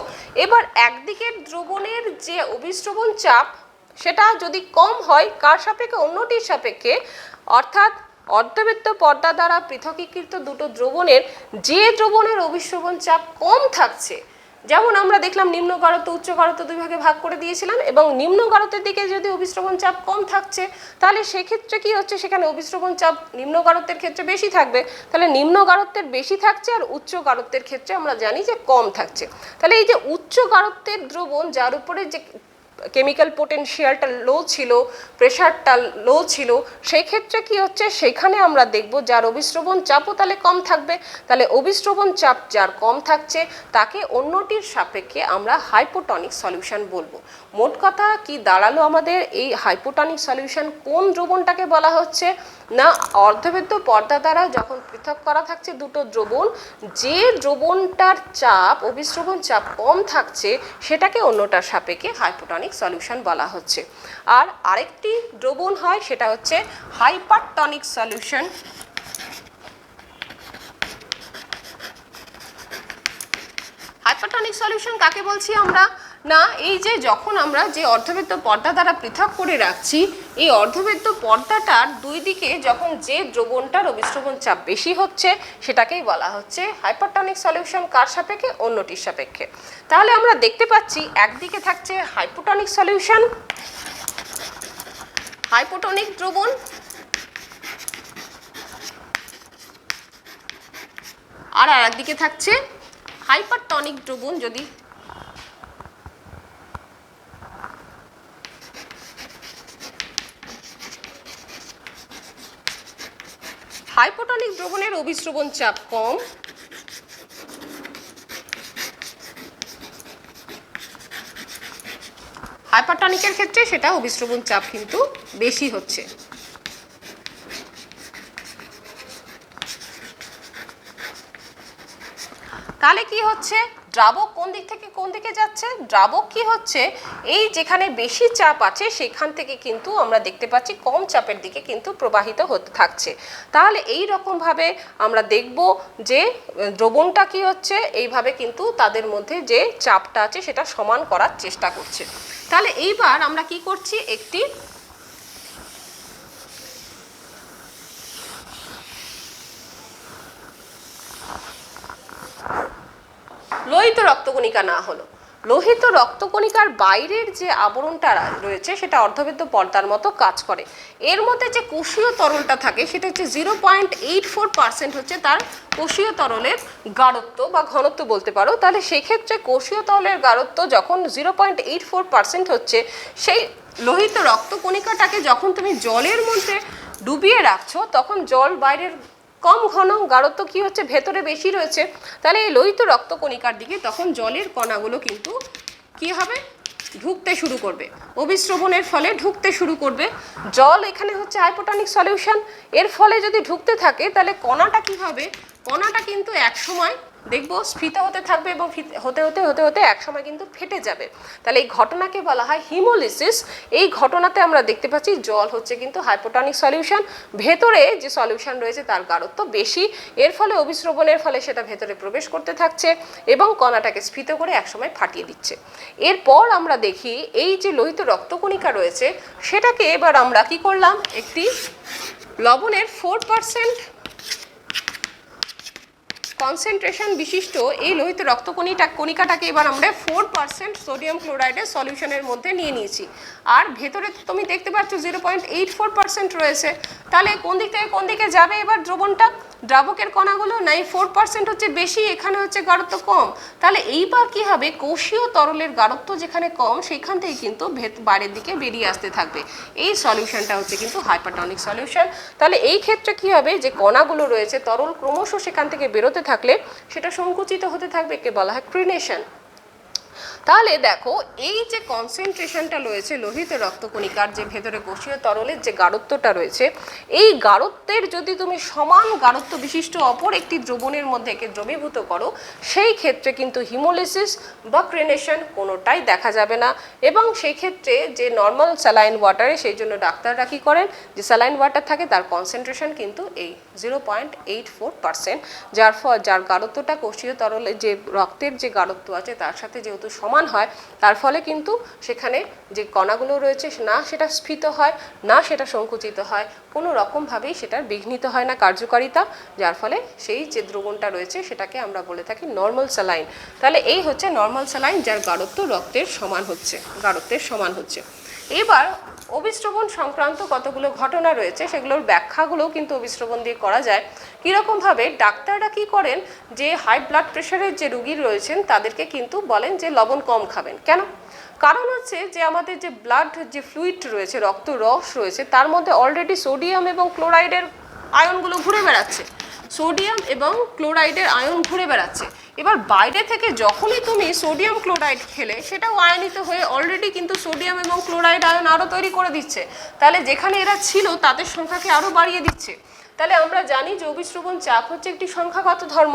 এবার একদিকের দ্রবণের যে অভিস্রবণ চাপ সেটা যদি কম হয় কার সাপেক্ষে, অন্যটির সাপেক্ষে, অর্থাৎ অর্ধবেদ্য পর্দা দ্বারা পৃথকীকৃত দুটো দ্রবণের যে দ্রবণের অভিস্রবণ চাপ কম থাকছে, যেমন আমরা দেখলাম নিম্ন গাঢ়ত্ব উচ্চ গাঢ়ত্ব দুই ভাগে ভাগ করে দিয়েছিলাম, এবং নিম্ন গাঢ়ত্বের দিকে যদি অভিস্রবণ চাপ কম থাকছে তাহলে সেক্ষেত্রে কি হচ্ছে, সেখানে অভিস্রবণ চাপ নিম্ন গাঢ়ত্বের ক্ষেত্রে বেশি থাকবে। তাহলে নিম্ন গাঢ়ত্বের বেশি থাকছে, আর উচ্চ গাঢ়ত্বের ক্ষেত্রে আমরা জানি যে কম থাকছে। তাহলে এই যে উচ্চ গাঢ়ত্বের দ্রবণ, যার উপরে যে কেমিক্যাল পোটেনশিয়ালটা লো ছিল, প্রেশারটা লো ছিল, সেই ক্ষেত্রে কি হচ্ছে, সেখানে আমরা দেখব যার অভিস্রবণ চাপও তাহলে কম থাকবে। তাহলে অভিস্রবণ চাপ যার কম থাকছে তাকে অন্যটির সাপেক্ষে আমরা হাইপোটনিক সলিউশন বলবো। মোট কথা কি দাঁড়ালো আমাদের, এই হাইপোটনিক সলিউশন কোন দ্রবণটাকে বলা হচ্ছে, না অর্ধবেদ্য পর্দা দ্বারা যখন পৃথক করা থাকছে দুটো দ্রবণ, যে দ্রবণটার চাপ অভিস্রবণ চাপ কম থাকছে সেটাকে অন্যটার সাপেক্ষে হাইপোটনিক সলিউশন বলা হচ্ছে। আর আরেকটি দ্রবণ হয় সেটা হচ্ছে হাইপারটনিক সলিউশন। হাইপারটনিক সলিউশন কাকে বলছি আমরা, না এই যে যখন আমরা যে অর্ধবেদ্য পর্দা দ্বারা পৃথক করে রাখছি, এই অর্ধবেদ্য পর্দাটার দুই দিকে যখন যে দ্রবণটার অভিস্রবণ চাপ বেশি হচ্ছে সেটাকেই বলা হচ্ছে হাইপারটনিক সলিউশন, কার সাপেক্ষে, অন্যটির সাপেক্ষে। তাহলে আমরা দেখতে পাচ্ছি একদিকে থাকছে হাইপোটনিক সলিউশন, হাইপোটনিক দ্রবণ, আর আরেকদিকে থাকছে হাইপারটনিক দ্রবণ। যদি হাইপোটনিক দ্রবণের অভিস্রবণ চাপ কম, হাইপারটনিকের ক্ষেত্রে সেটা অভিস্রবণ চাপ কিন্তু বেশি হচ্ছে। তাহলে কি হচ্ছে, দ্রাবক কোন দিক থেকে কোন দিকে যাচ্ছে? দ্রাবক কি হচ্ছে, এই যেখানে বেশি চাপ আছে সেখান থেকে কিন্তু আমরা দেখতে পাচ্ছি কম চাপের দিকে কিন্তু প্রবাহিত হতে থাকছে। তাহলে এই রকমভাবে আমরা দেখব যে দ্রবণটা কি হচ্ছে, এইভাবে কিন্তু তাদের মধ্যে যে চাপটা আছে সেটা সমান করার চেষ্টা করছে। তাহলে এইবার আমরা কি করছি, একটি লোহিত রক্তকণিকা না হলো। লোহিত রক্তকণিকার বাইরের যে আবরণটা রয়েছে সেটা অর্ধবেদ্য পর্দার মতো কাজ করে। এর মধ্যে যে কোষীয় তরলটা থাকে সেটা হচ্ছে 0.84% হচ্ছে তার কোষীয় তরলের গাঢ়ত্ব বা ঘনত্ব বলতে পারো। তাহলে সেক্ষেত্রে কোষীয় তরলের গাঢ়ত্ব যখন 0.84% হচ্ছে, সেই লোহিত রক্তকণিকাটাকে যখন তুমি জলের মধ্যে ডুবিয়ে রাখছো তখন জল বাইরের কম ঘন, গাঢ়ত্ব কি হচ্ছে ভেতরে বেশি রয়েছে। তাহলে এই লোহিত রক্তকণিকার দিকে তখন জলের কণাগুলো কিন্তু কি হবে, ঢুকতে শুরু করবে, অভিস্রবণের ফলে ঢুকতে শুরু করবে। জল এখানে হচ্ছে হাইপোটনিক সলিউশন, এর ফলে যদি ঢুকতে থাকে তাহলে কণাটা কি হবে, কণাটা কিন্তু এক সময় দেখবো স্ফীত হতে থাকবে এবং হতে হতে হতে হতে এক সময় কিন্তু ফেটে যাবে। তাহলে এই ঘটনাকে বলা হয় হিমোলিসিস। এই ঘটনাতে আমরা দেখতে পাচ্ছি জল হচ্ছে কিন্তু হাইপোটনিক সলিউশন, ভেতরে যে সলিউশন রয়েছে তার গাঢ়ত্ব বেশি, এর ফলে অভিস্রবণের ফলে সেটা ভেতরে প্রবেশ করতে থাকছে এবং কণাটাকে স্ফীত করে একসময় ফাটিয়ে দিচ্ছে। এরপর আমরা দেখি এই যে লোহিত রক্তকণিকা রয়েছে সেটাকে এবার আমরা কি করলাম, একটি লবণের 4% কনসেন্ট্রেশন বিশিষ্ট এই লোহিত রক্তকণিকাটাকে এবার আমরা 4% সোডিয়াম ক্লোরাইডের সলিউশনের মধ্যে নিয়ে নিয়েছি। আর ভেতরে তুমি দেখতে পাচ্ছ 0.84% রয়েছে। তাহলে কোন দিক থেকে কোন দিকে যাবে এবার দ্রবণটা, দ্রাবকের কণাগুলো? না, এই 4% হচ্ছে বেশি, এখানে হচ্ছে গাঢ়ত্ব কম। তাহলে এইবার কি হবে, কোষীয় তরলের গাঢ়ত্ব যেখানে কম সেইখান থেকে কিন্তু বাইরের দিকে বেরিয়ে আসতে থাকবে। এই সলিউশনটা হচ্ছে কিন্তু হাইপারটনিক সলিউশন। তাহলে এই ক্ষেত্রে কি হবে, যে কণাগুলো রয়েছে তরল ক্রমশ সেখান থেকে বেরোতে থাকলে সেটা সংকুচিত হতে থাকবে, একে বলা হয় ক্রিনেশন। তাহলে দেখো এই যে কনসেন্ট্রেশনটা রয়েছে লোহিত রক্তকণিকার, যে ভেতরে কোষীয় তরলের যে গাঢ়ত্বটা রয়েছে, এই গাঢ়ত্বের যদি তুমি সমান গাঢ়ত্ব বিশিষ্ট অপর একটি দ্রবণের মধ্যে একে দ্রবীভূত করো, সেই ক্ষেত্রে কিন্তু হিমোলিসিস বা ক্রিনেশন কোনোটাই দেখা যাবে না। এবং সেই ক্ষেত্রে যে নর্মাল স্যালাইন ওয়াটারে, সেই জন্য ডাক্তাররা কী করেন, যে স্যালাইন ওয়াটার থাকে তার কনসেন্ট্রেশন কিন্তু এই 0.84%, যার গাঢ়ত্বটা কোষীয় তরলের যে রক্তের যে গাঢ়ত্ব আছে তার সাথে যেহেতু সমান হয়, তার ফলে কিন্তু সেখানে যে কণাগুলো রয়েছে না সেটা স্ফীত হয় না সেটা সংকুচিত হয়, কোনো রকমভাবেই সেটার বিঘ্নিত হয় না কার্যকারিতা, যার ফলে সেই যে দ্রবণটা রয়েছে সেটাকে আমরা বলে থাকি নর্মাল স্যালাইন। তাহলে এই হচ্ছে নর্মাল স্যালাইন, যার গাঢ়ত্ব রক্তের সমান হচ্ছে, গাঢ়ত্বের সমান হচ্ছে। এবার অভিস্রবণ সংক্রান্ত কতগুলো ঘটনা রয়েছে, সেগুলোর ব্যাখ্যাগুলোও কিন্তু অভিস্রবণ দিয়ে করা যায়। কীরকমভাবে ডাক্তাররা কী করেন, যে হাই ব্লাড প্রেশারের যে রুগী রয়েছেন তাদেরকে কিন্তু বলেন যে লবণ কম খাবেন। কেন? কারণ হচ্ছে যে আমাদের যে ব্লাড যে ফ্লুইড রয়েছে, রক্ত রস রয়েছে, তার মধ্যে অলরেডি সোডিয়াম এবং ক্লোরাইডের আয়নগুলো ঘুরে বেড়াচ্ছে, সোডিয়াম এবং ক্লোরাইডের আয়ন ঘুরে বেড়াচ্ছে। এবার বাইরে থেকে যখনই তুমি সোডিয়াম ক্লোরাইড খেলে সেটাও আয়নিত হয়ে অলরেডি কিন্তু সোডিয়াম এবং ক্লোরাইড আয়ন আরও তৈরি করে দিচ্ছে। তাহলে যেখানে এরা ছিল তাদের সংখ্যাকে আরও বাড়িয়ে দিচ্ছে। তাহলে আমরা জানি যে অভিস্রবণ চাপ হচ্ছে একটি সংখ্যাগত ধর্ম।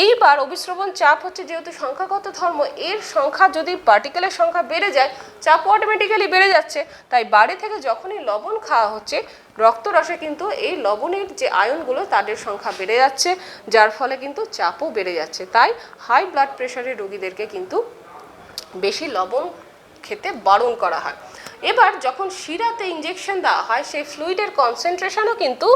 এইবার অভিস্রবণ চাপ হচ্ছে যেহেতু সংখ্যাগত ধর্ম, এর সংখ্যা যদি পার্টিকেলের সংখ্যা বেড়ে যায়, চাপও অটোমেটিক্যালি বেড়ে যাচ্ছে। তাই বাইরে থেকে যখনই লবণ খাওয়া হচ্ছে, রক্তরসে কিন্তু এই লবণের যে আয়নগুলো তাদের সংখ্যা বেড়ে যাচ্ছে, যার ফলে কিন্তু চাপও বেড়ে যাচ্ছে। তাই হাই ব্লাড প্রেশারের রোগীদেরকে কিন্তু বেশি লবণ খেতে বারণ করা হয়। এবার যখন শিরাতে ইঞ্জেকশন দেওয়া হয়, সেই ফ্লুইডের কনসেন্ট্রেশনও কিন্তু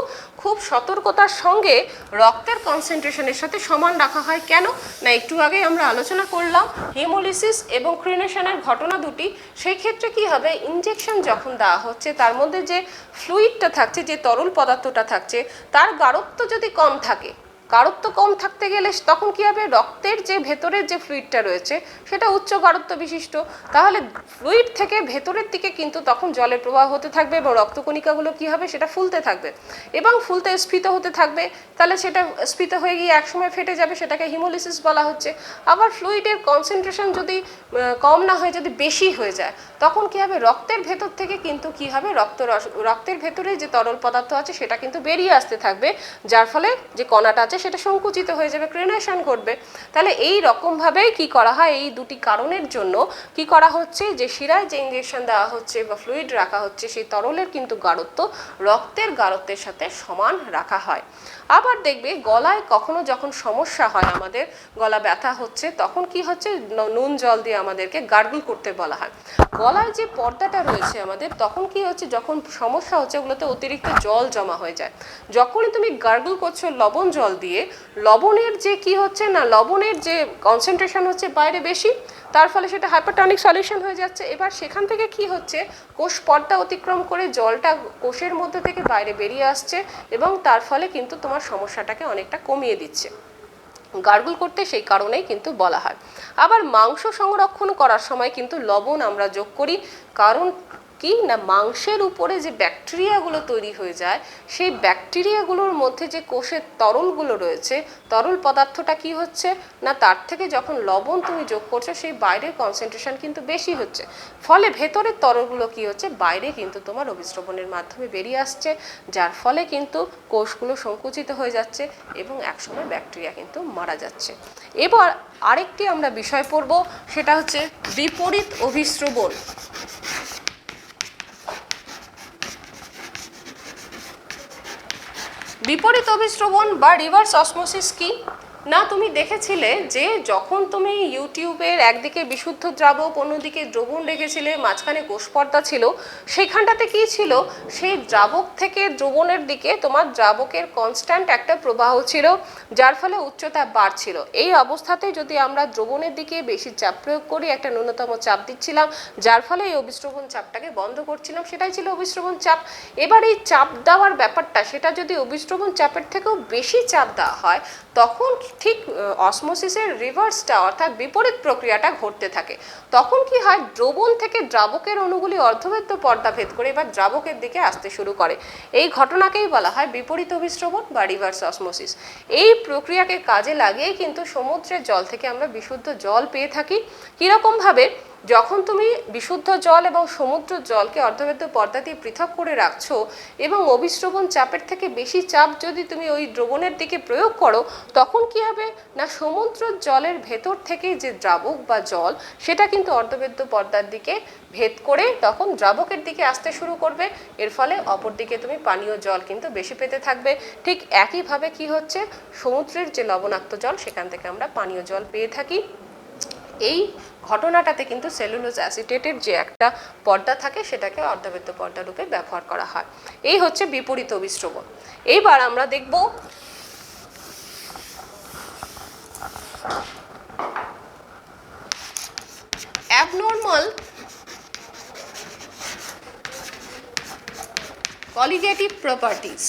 খুব সতর্কতার সঙ্গে রক্তের কনসেন্ট্রেশনের সাথে সমান রাখা হয়। কেন না, একটু আগে আমরা আলোচনা করলাম হিমোলিসিস এবং ক্রিনেশনের ঘটনা দুটি। সেই ক্ষেত্রে কি হবে, ইঞ্জেকশন যখন দেওয়া হচ্ছে তার মধ্যে যে ফ্লুইডটা থাকছে, যে তরল পদার্থটা থাকছে, তার গাঢ়ত্ব যদি কম থাকে, গাঢ়ত্ব কম থাকতে গেলে তখন কী হবে, রক্তের যে ভেতরের যে ফ্লুইডটা রয়েছে সেটা উচ্চ গাঢ়ত্ব বিশিষ্ট। তাহলে ফ্লুইড থেকে ভেতরের দিকে কিন্তু তখন জলের প্রবাহ হতে থাকবে এবং রক্তকণিকাগুলো কী হবে, সেটা ফুলতে থাকবে এবং ফুলতে স্ফীত হতে থাকবে। তাহলে সেটা স্ফীত হয়ে গিয়ে একসময় ফেটে যাবে, সেটাকে হিমোলিসিস বলা হচ্ছে। আবার ফ্লুইডের কনসেন্ট্রেশন যদি কম না হয়ে যদি বেশি হয়ে যায়, তখন কী হবে, রক্তের ভেতর থেকে কিন্তু কী হবে, রক্তের ভেতরে যে তরল পদার্থ আছে সেটা কিন্তু বেরিয়ে আসতে থাকবে, যার ফলে যে কণাটা আছে সেটা সংকুচিত হয়ে যাবে, ক্রেনেশন ঘটবে। তাহলে এই রকমভাবেই কি করা হয়, এই দুটি কারণের জন্য কি করা হচ্ছে, যে শিরায় যে ইঞ্জেকশন দেওয়া হচ্ছে বা ফ্লুইড রাখা হচ্ছে সেই তরলের কিন্তু গাঢ়ত্ব রক্তের গাঢ়ত্বের সাথে সমান রাখা হয়। আবার দেখবে গলায় কখনো যখন সমস্যা হয়, আমাদের গলা ব্যথা হচ্ছে, তখন কি হচ্ছে, নুন জল দিয়ে আমাদেরকে গার্গল করতে বলা হয়। গলায় যে পর্দাটা রয়েছে আমাদের, তখন কি হচ্ছে, যখন সমস্যা হচ্ছে ওগুলোতে অতিরিক্ত জল জমা হয়ে যায়। যখনই তুমি গার্গল করছো লবণ জল দিয়ে, লবণের যে কি হচ্ছে না, লবণের যে কনসেন্ট্রেশন হচ্ছে বাইরে বেশি, তার ফলে সেটা হাইপারটনিক সলিউশন হয়ে যাচ্ছে। এবার সেখান থেকে কি হচ্ছে, কোষ পর্দা অতিক্রম করে জলটা কোষের মধ্যে থেকে বাইরে বেরিয়ে আসছে এবং তার ফলে কিন্তু তোমার সমস্যাটাকে অনেকটা কমিয়ে দিচ্ছে। গার্গল করতে সেই কারণেই কিন্তু বলা হয়। আবার মাংস সংরক্ষণ করার সময় কিন্তু লবণ আমরা যোগ করি, কারণ কি না, মাংসের উপরে যে ব্যাকটেরিয়াগুলো তৈরি হয়ে যায়, সেই ব্যাকটেরিয়াগুলোর মধ্যে যে কোষের তরলগুলো রয়েছে, তরল পদার্থটা কি হচ্ছে না, তার থেকে যখন লবণ তুমি যোগ করছো সেই বাইরের কনসেন্ট্রেশন কিন্তু বেশি হচ্ছে, ফলে ভেতরের তরলগুলো কি হচ্ছে, বাইরে কিন্তু তোমার অভিস্রবণের মাধ্যমে বেরিয়ে আসছে, যার ফলে কিন্তু কোষগুলো সংকুচিত হয়ে যাচ্ছে এবং একসময় ব্যাকটেরিয়া কিন্তু মারা যাচ্ছে। এবার আরেকটি আমরা বিষয় পড়ব, সেটা হচ্ছে বিপরীত অভিস্রবণ। বিপরীত অভিস্রবণ বা রিভার্স অসমোসিস কি না, তুমি দেখেছিলে যে যখন তুমি ইউটিউবের একদিকে বিশুদ্ধ দ্রাবক, অন্যদিকে দ্রবণ রেখেছিলে, মাঝখানে কোষপর্দা ছিল, সেইখানটাতে কি ছিল, সেই দ্রাবক থেকে দ্রবণের দিকে তোমার দ্রাবকের কনস্ট্যান্ট একটা প্রবাহ ছিল, যার ফলে উচ্চতা বাড়ছিল। এই অবস্থাতে যদি আমরা দ্রবণের দিকে বেশি চাপ প্রয়োগ করি, একটা ন্যূনতম চাপ দিচ্ছিলাম, যার ফলে এই অভিস্রবণ চাপটাকে বন্ধ করছিলাম, সেটাই ছিল অভিস্রবণ চাপ। এবার এই চাপ দেওয়ার ব্যাপারটা, সেটা যদি অভিস্রবণ চাপের থেকেও বেশি চাপ দেওয়া হয়, তখন ঠিক অসমোসিসের রিভার্সটা অর্থাৎ বিপরীত প্রক্রিয়াটা ঘটতে থাকে। তখন কি হয়, দ্রবণ থেকে দ্রাবকের অণুগুলি অর্ধবেদ্য পর্দা ভেদ করে এবার দ্রাবকের দিকে আসতে শুরু করে। এই ঘটনাকেই বলা হয় বিপরীত অভিস্রবণ বা রিভার্স অসমোসিস। এই প্রক্রিয়াকে কাজে লাগিয়ে কিন্তু সমুদ্রের জল থেকে আমরা বিশুদ্ধ জল পেয়ে থাকি। কীরকমভাবে, যখন তুমি বিশুদ্ধ জল এবং সমুদ্র জলকে অর্ধবেদ্য পর্দা দিয়ে পৃথক করে রাখছো এবং অভিস্রবণ চাপের থেকে বেশি চাপ যদি তুমি ওই দ্রবণের দিকে প্রয়োগ করো, তখন কি হবে না, সমুদ্র জলের ভেতর থেকে যে দ্রাবক বা জল, সেটা কিন্তু অর্ধবেদ্য পর্দার দিকে ভেদ করে তখন দ্রাবকের দিকে আসতে শুরু করবে। এর ফলে অপর দিকে তুমি পানীয় জল কিন্তু বেশি পেতে থাকবে। ঠিক একইভাবে কি হচ্ছে, সমুদ্রের যে লবণাক্ত জল, সেখান থেকে আমরা পানীয় জল পেয়ে থাকি। এই ঘটনাটাতে কিন্তু সেলুলোজ অ্যাসিটেটের যে একটা পর্দা থাকে, সেটাকে অর্ধবেদ্য পর্দা রূপে ব্যবহার করা হয়। এই হচ্ছে বিপরীত অভিস্রবণ। এইবার আমরা দেখব অ্যাবনর্মাল কলিগেটিভ প্রপার্টিজ।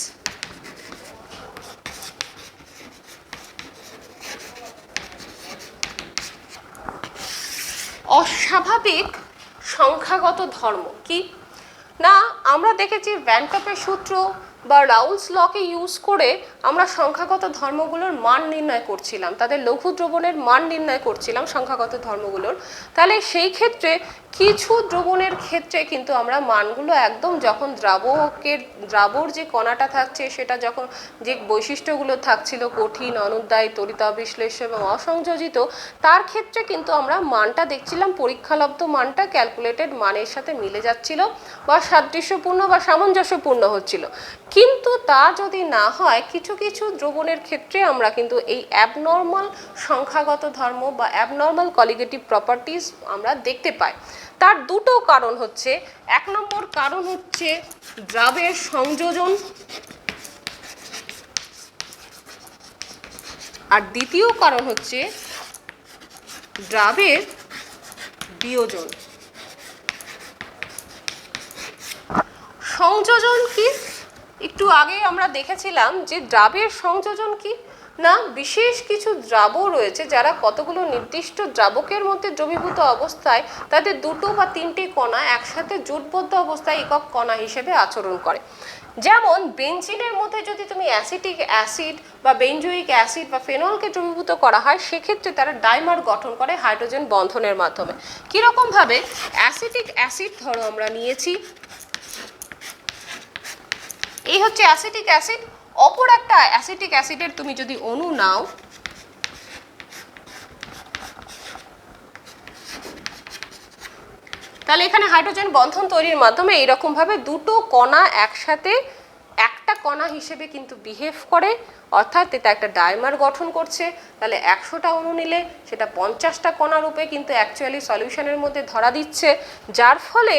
অস্বাভাবিক সংখ্যাগত ধর্ম কি না, আমরা দেখেছি ভ্যান কাপের সূত্র বা রাউলস লকে ইউজ করে আমরা সংখ্যাগত ধর্মগুলোর মান নির্ণয় করছিলাম, তাদের লঘু দ্রবণের মান নির্ণয় করছিলাম সংখ্যাগত ধর্মগুলোর। তাহলে সেই ক্ষেত্রে কিছু দ্রবণের ক্ষেত্রে কিন্তু আমরা মানগুলো একদম যখন দ্রাবর যে কণাটা থাকছে, সেটা যখন যে বৈশিষ্ট্যগুলো থাকছিল, কঠিন, অনুদ্বায়ী, তড়িতাবিশ্লেষ্য এবং অসংযোজিত, তার ক্ষেত্রে কিন্তু আমরা মানটা দেখছিলাম পরীক্ষালব্ধ মানটা ক্যালকুলেটেড মানের সাথে মিলে যাচ্ছিল বা সাদৃশ্যপূর্ণ বা সামঞ্জস্যপূর্ণ হচ্ছিল। কিন্তু তা যদি না হয়, কিছু কিছু দ্রবণের ক্ষেত্রে আমরা কিন্তু এই অ্যাবনর্মাল সংখ্যাগত ধর্ম বা অ্যাবনর্মাল কলিগেটিভ প্রপার্টিজ আমরা দেখতে পাই। তার দুটো কারণ হচ্ছে, এক নম্বর কারণ হচ্ছে দ্রাবের সংযোজন, আর দ্বিতীয় কারণ হচ্ছে দ্রাবের বিয়োজন। সংযোজন কি, একটু আগে আমরা দেখেছিলাম যে দ্রাবের সংযোজন কি না, বিশেষ কিছু দ্রাবক রয়েছে যারা কতগুলো নির্দিষ্ট দ্রাবকের মধ্যে দ্রবীভূত অবস্থায় তাদের দুটো বা তিনটে কণা একসাথে জোটবদ্ধ অবস্থায় একক কণা হিসেবে আচরণ করে। যেমন বেঞ্জিনের মধ্যে যদি তুমি অ্যাসিটিক অ্যাসিড বা বেঞ্জোইক অ্যাসিড বা ফেনলকে দ্রবীভূত করা হয়, সেক্ষেত্রে তারা ডাইমার গঠন করে হাইড্রোজেন বন্ধনের মাধ্যমে। কীরকমভাবে, অ্যাসিটিক অ্যাসিড ধরো আমরা নিয়েছি, এই হচ্ছে অ্যাসিটিক অ্যাসিড, অপর একটা অ্যাসিটিক অ্যাসিডের তুমি যদি অণু নাও, তাহলে এখানে হাইড্রোজেন বন্ধন তৈরির মাধ্যমে এইরকম ভাবে দুটো কণা একসাথে একটা কণা হিসেবে কিন্তু বিহেভ করে, অর্থাৎ এটা একটা ডাইমার গঠন করছে। তাহলে 100টা অণু নিলে সেটা 50টা কণা রূপে কিন্তু অ্যাকচুয়ালি সলিউশনের মধ্যে ধরা দিচ্ছে, যার ফলে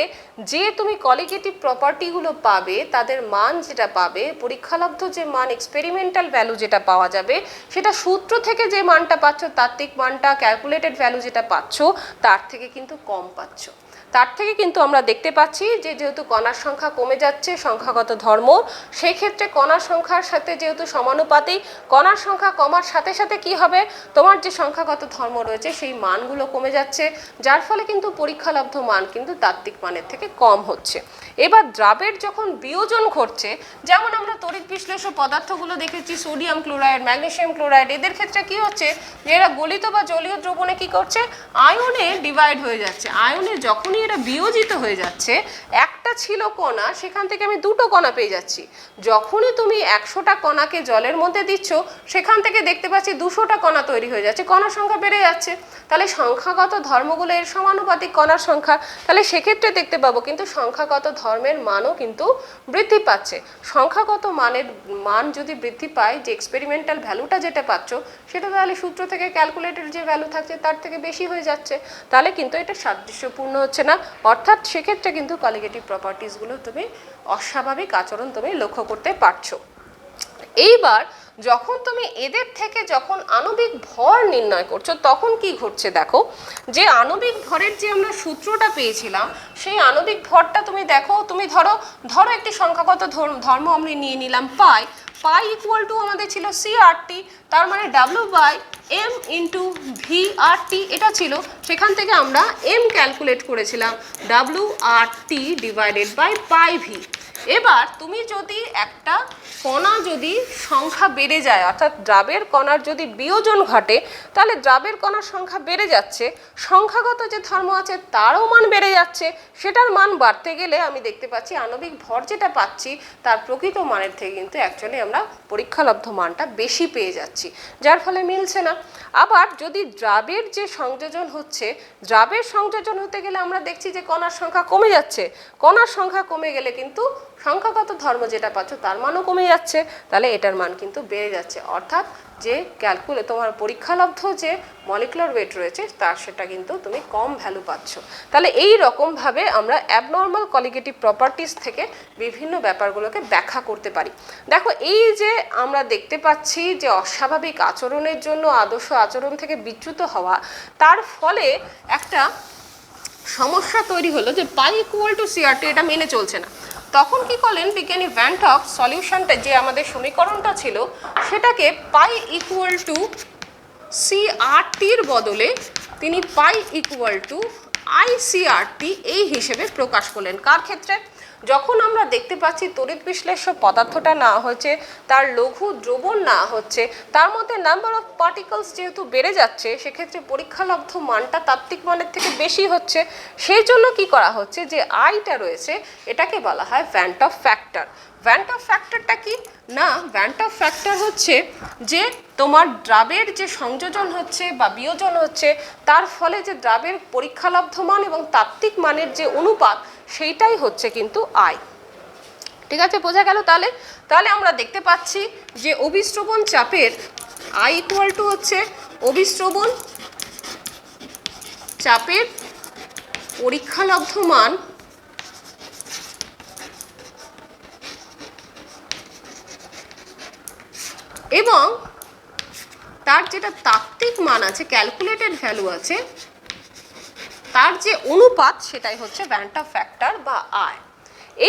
যে তুমি কলিগেটিভ প্রপার্টিগুলো পাবে তাদের মান যেটা পাবে, পরীক্ষালব্ধ যে মান এক্সপেরিমেন্টাল ভ্যালু যেটা পাওয়া যাবে, সেটা সূত্র থেকে যে মানটা পাচ্ছ, তাত্ত্বিক মানটা, ক্যালকুলেটেড ভ্যালু যেটা পাচ্ছ তার থেকে কিন্তু কম পাচ্ছ। তার থেকে কিন্তু আমরা দেখতে পাচ্ছি যে যেহেতু কণার সংখ্যা কমে যাচ্ছে, সংখ্যাগত ধর্ম, সেই ক্ষেত্রে কণার সংখ্যার সাথে যেহেতু সমানুপাতিক, কণার সংখ্যা কমার সাথে সাথে কি হবে, তোমার যে সংখ্যাগত ধর্ম রয়েছে সেই মানগুলো কমে যাচ্ছে, যার ফলে কিন্তু পরীক্ষালব্ধ মান কিন্তু তাত্ত্বিক মানের থেকে কম হচ্ছে। এবার দ্রাবের যখন বিয়োজন ঘটছে, যেমন আমরা তড়িৎ বিশ্লেষ্য পদার্থগুলো দেখেছি, সোডিয়াম ক্লোরাইড, ম্যাগনেসিয়াম ক্লোরাইড, এদের ক্ষেত্রে কি হচ্ছে যে এরা গলিত বা জলীয় দ্রবণে কি করছে, আয়নে ডিভাইড হয়ে যাচ্ছে। আয়নে যখনই এরা বিয়োজিত হয়ে যাচ্ছে, একটা ছিল কণা, সেখান থেকে আমি দুটো কণা পেয়ে যাচ্ছি। যখনই তুমি 100টা কণাকে জলের মধ্যে দিচ্ছ, সেখান থেকে দেখতে পাচ্ছি 200টা কণা তৈরি হয়ে যাচ্ছে, কণার সংখ্যা বেড়ে যাচ্ছে। তাহলে সংখ্যাগত ধর্মগুলো এর সমানুপাতিক কণার সংখ্যা, তাহলে সেক্ষেত্রে দেখতে পাবো কিন্তু সংখ্যাগত ধর্মের মানও কিন্তু বৃদ্ধি পাচ্ছে। সংখ্যাগত মানের মান যদি বৃদ্ধি পায়, যে এক্সপেরিমেন্টাল ভ্যালুটা যেটা পাচ্ছ সেটা তাহলে সূত্র থেকে ক্যালকুলেটেড যে ভ্যালু থাকছে তার থেকে বেশি হয়ে যাচ্ছে, তাহলে কিন্তু এটা সাদৃশ্যপূর্ণ হচ্ছে না। অর্থাৎ সেক্ষেত্রে কিন্তু কলিগেটিভ প্রপার্টিসগুলো তুমি অস্বাভাবিক আচরণ তুমি লক্ষ্য করতে পারছো। এইবার যখন তুমি এদের থেকে যখন আণবিক ভর নির্ণয় করছো, তখন কি ঘটছে দেখো, যে আণবিক ভরের যে আমরা সূত্রটা পেয়েছিলাম, সেই আণবিক ভরটা তুমি দেখো, তুমি ধরো একটি সংখ্যাগত ধর্ম আমরা নিয়ে নিলাম পাই। পাই ইকুয়াল টু আমাদের ছিল CRT, তার মানে W/m ইন্টু VRT এটা ছিল। সেখান থেকে আমরা m ক্যালকুলেট করেছিলাম, WRT divided by pi V. এবার তুমি যদি একটা কণা যদি সংখ্যা বেড়ে যায়, অর্থাৎ দ্রাবের কণার যদি বিয়োজন ঘটে, তাহলে দ্রাবের কণার সংখ্যা বেড়ে যাচ্ছে, সংখ্যাগত যে ধর্ম আছে তারও মান বেড়ে যাচ্ছে। সেটার মান বাড়তে গেলে আমি দেখতে পাচ্ছি আণবিক ভর যেটা পাচ্ছি তার প্রকৃত মানের থেকে কিন্তু অ্যাকচুয়ালি আমরা পরীক্ষালব্ধ মানটা বেশি পেয়ে যাচ্ছি, যার ফলে মিলছে না। আবার যদি দ্রাবের যে সংযোজন হচ্ছে, দ্রাবের সংযোজন হতে গেলে আমরা দেখছি যে কণার সংখ্যা কমে যাচ্ছে, কণার সংখ্যা কমে গেলে কিন্তু সংখ্যাগত ধর্ম যেটা পাচ্ছ তার মানও কমে যাচ্ছে, তাহলে এটার মান কিন্তু বেড়ে যাচ্ছে। অর্থাৎ যে তোমার পরীক্ষালব্ধ যে মলিকুলার ওয়েট রয়েছে তার সেটা কিন্তু তুমি কম ভ্যালু পাচ্ছ। তাহলে এই রকমভাবে আমরা অ্যাবনর্মাল কলিগেটিভ প্রপার্টিস থেকে বিভিন্ন ব্যাপারগুলোকে ব্যাখ্যা করতে পারি। দেখো, এই যে আমরা দেখতে পাচ্ছি যে অস্বাভাবিক আচরণের জন্য আদর্শ আচরণ থেকে বিচ্যুত হওয়া, তার ফলে একটা সমস্যা তৈরি হলো যে পাই ইকুয়াল টু CRT এটা মেনে চলছে না। তখন কি করলেন বিজ্ঞানী ভ্যান টক, সলিউশনটা যে আমাদের সমীকরণটা ছিল সেটাকে পাই ইকুয়াল টু CRTর বদলে তিনি পাই ইকুয়াল টু ICRT এই হিসেবে প্রকাশ করলেন। কার ক্ষেত্রে? যখন আমরা দেখতে পাচ্ছি তড়িৎ বিশ্লেষ্য পদার্থটা না হচ্ছে, তার লঘু দ্রবণ না হচ্ছে, তার মধ্যে নাম্বার অফ পার্টিকলস যেহেতু বেড়ে যাচ্ছে, সেক্ষেত্রে পরীক্ষালব্ধ মানটা তাত্ত্বিক মানের থেকে বেশি হচ্ছে। সেই জন্য কি করা হচ্ছে, যে আইটা রয়েছে এটাকে বলা হয় ভ্যান টক ফ্যাক্টর। ভ্যান টক ফ্যাক্টরটা কি না, ভ্যান টক ফ্যাক্টর হচ্ছে যে তোমার দ্রাবের যে সংযোজন হচ্ছে বা বিয়োজন হচ্ছে, তার ফলে যে দ্রাবের পরীক্ষালব্ধ মান এবং তাত্ত্বিক মানের যে অনুপাত, সেইটাই হচ্ছে কিন্তু আই। ঠিক আছে, বোঝা গেল? তাহলে আমরা দেখতে পাচ্ছি যে অভিস্রবণ চাপের আই ইকুয়াল টু হচ্ছে অভিস্রবণ চাপের পরীক্ষালব্ধ মান এবং তার যেটা তাত্ত্বিক মান আছে, ক্যালকুলেটেড ভ্যালু আছে, তার যে অনুপাত সেটাই হচ্ছে ভ্যান টক ফ্যাক্টর বা আই।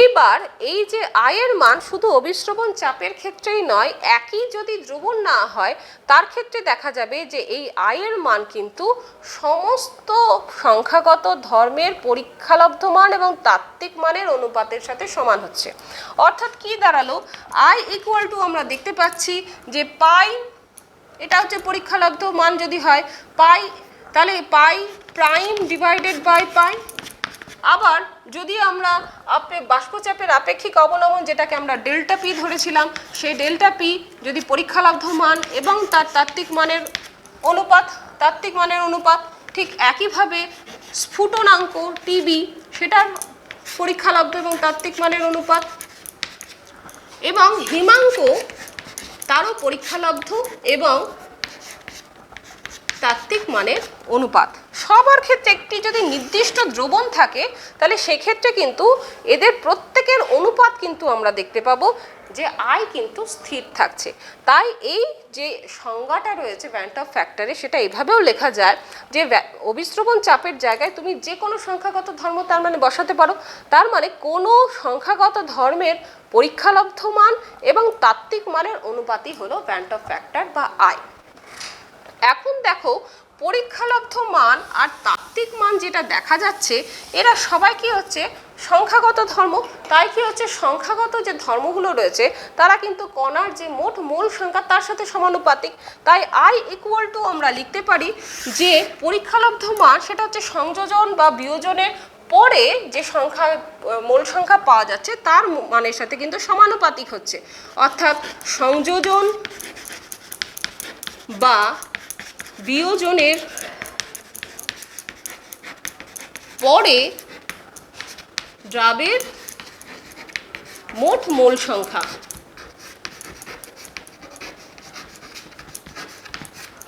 এইবার এই যে আয়ের মান শুধু অভিস্রবণ চাপের ক্ষেত্রেই নয়, একই যদি দ্রবণ না হয় তার ক্ষেত্রে দেখা যাবে যে এই আয়ের মান কিন্তু সমস্ত সংখ্যাগত ধর্মের পরীক্ষালব্ধ মান এবং তাত্ত্বিক মানের অনুপাতের সাথে সমান হচ্ছে। অর্থাৎ কি দাঁড়ালো, আই ইকুয়াল টু আমরা দেখতে পাচ্ছি যে পাই, এটা হচ্ছে পরীক্ষালব্ধ মান যদি হয় পাই, তাহলে পাই প্রাইম ডিভাইডেড বাই পাই, আবার যদি আমরা বাষ্পচাপের আপেক্ষিক অবনমন যেটাকে আমরা ডেল্টা পি ধরেছিলাম, সেই ডেল্টা পি যদি পরীক্ষালব্ধ মান এবং তার তাত্ত্বিক মানের অনুপাত ঠিক একইভাবে স্ফুটনাঙ্ক টিবি সেটার পরীক্ষালব্ধ এবং তাত্ত্বিক মানের অনুপাত, এবং হিমাঙ্ক তারও পরীক্ষালব্ধ এবং তাত্ত্বিক মানের অনুপাত। সবার ক্ষেত্রে একটি যদি নির্দিষ্ট দ্রবণ থাকে তাহলে সেক্ষেত্রে কিন্তু এদের প্রত্যেকের অনুপাত কিন্তু আমরা দেখতে পাবো যে আয় কিন্তু স্থির থাকছে। তাই এই যে সংজ্ঞাটা রয়েছে ভ্যান্ট অফ ফ্যাক্টরে সেটা এভাবেও লেখা যায় যে অবিশ্রবণ চাপের জায়গায় তুমি যে কোনো সংখ্যাগত ধর্ম তার মানে বসাতে পারো, তার মানে কোনো সংখ্যাগত ধর্মের পরীক্ষালব্ধ মান এবং তাত্ত্বিক মানের অনুপাতই হলো ভ্যান্ট অফ ফ্যাক্টর বা আয়। এখন দেখো পরীক্ষালব্ধ মান আর তাত্ত্বিক মান যেটা দেখা যাচ্ছে এরা সবাই কি হচ্ছে সংখ্যাগত ধর্ম। তাই কি হচ্ছে সংখ্যাগত যে ধর্মগুলো রয়েছে তারা কিন্তু কণার যে মোট মোল সংখ্যা তার সাথে সমানুপাতিক। তাই আই ইকুয়াল টু আমরা লিখতে পারি যে পরীক্ষালব্ধ মান সেটা হচ্ছে সংযোজন বা বিয়োজনের পরে যে সংখ্যা মোল সংখ্যা পাওয়া যাচ্ছে তার মানের সাথে কিন্তু সমানুপাতিক হচ্ছে। অর্থাৎ সংযোজন বা বিয়োজনের পরে দ্রব্যের মোট মোল সংখ্যা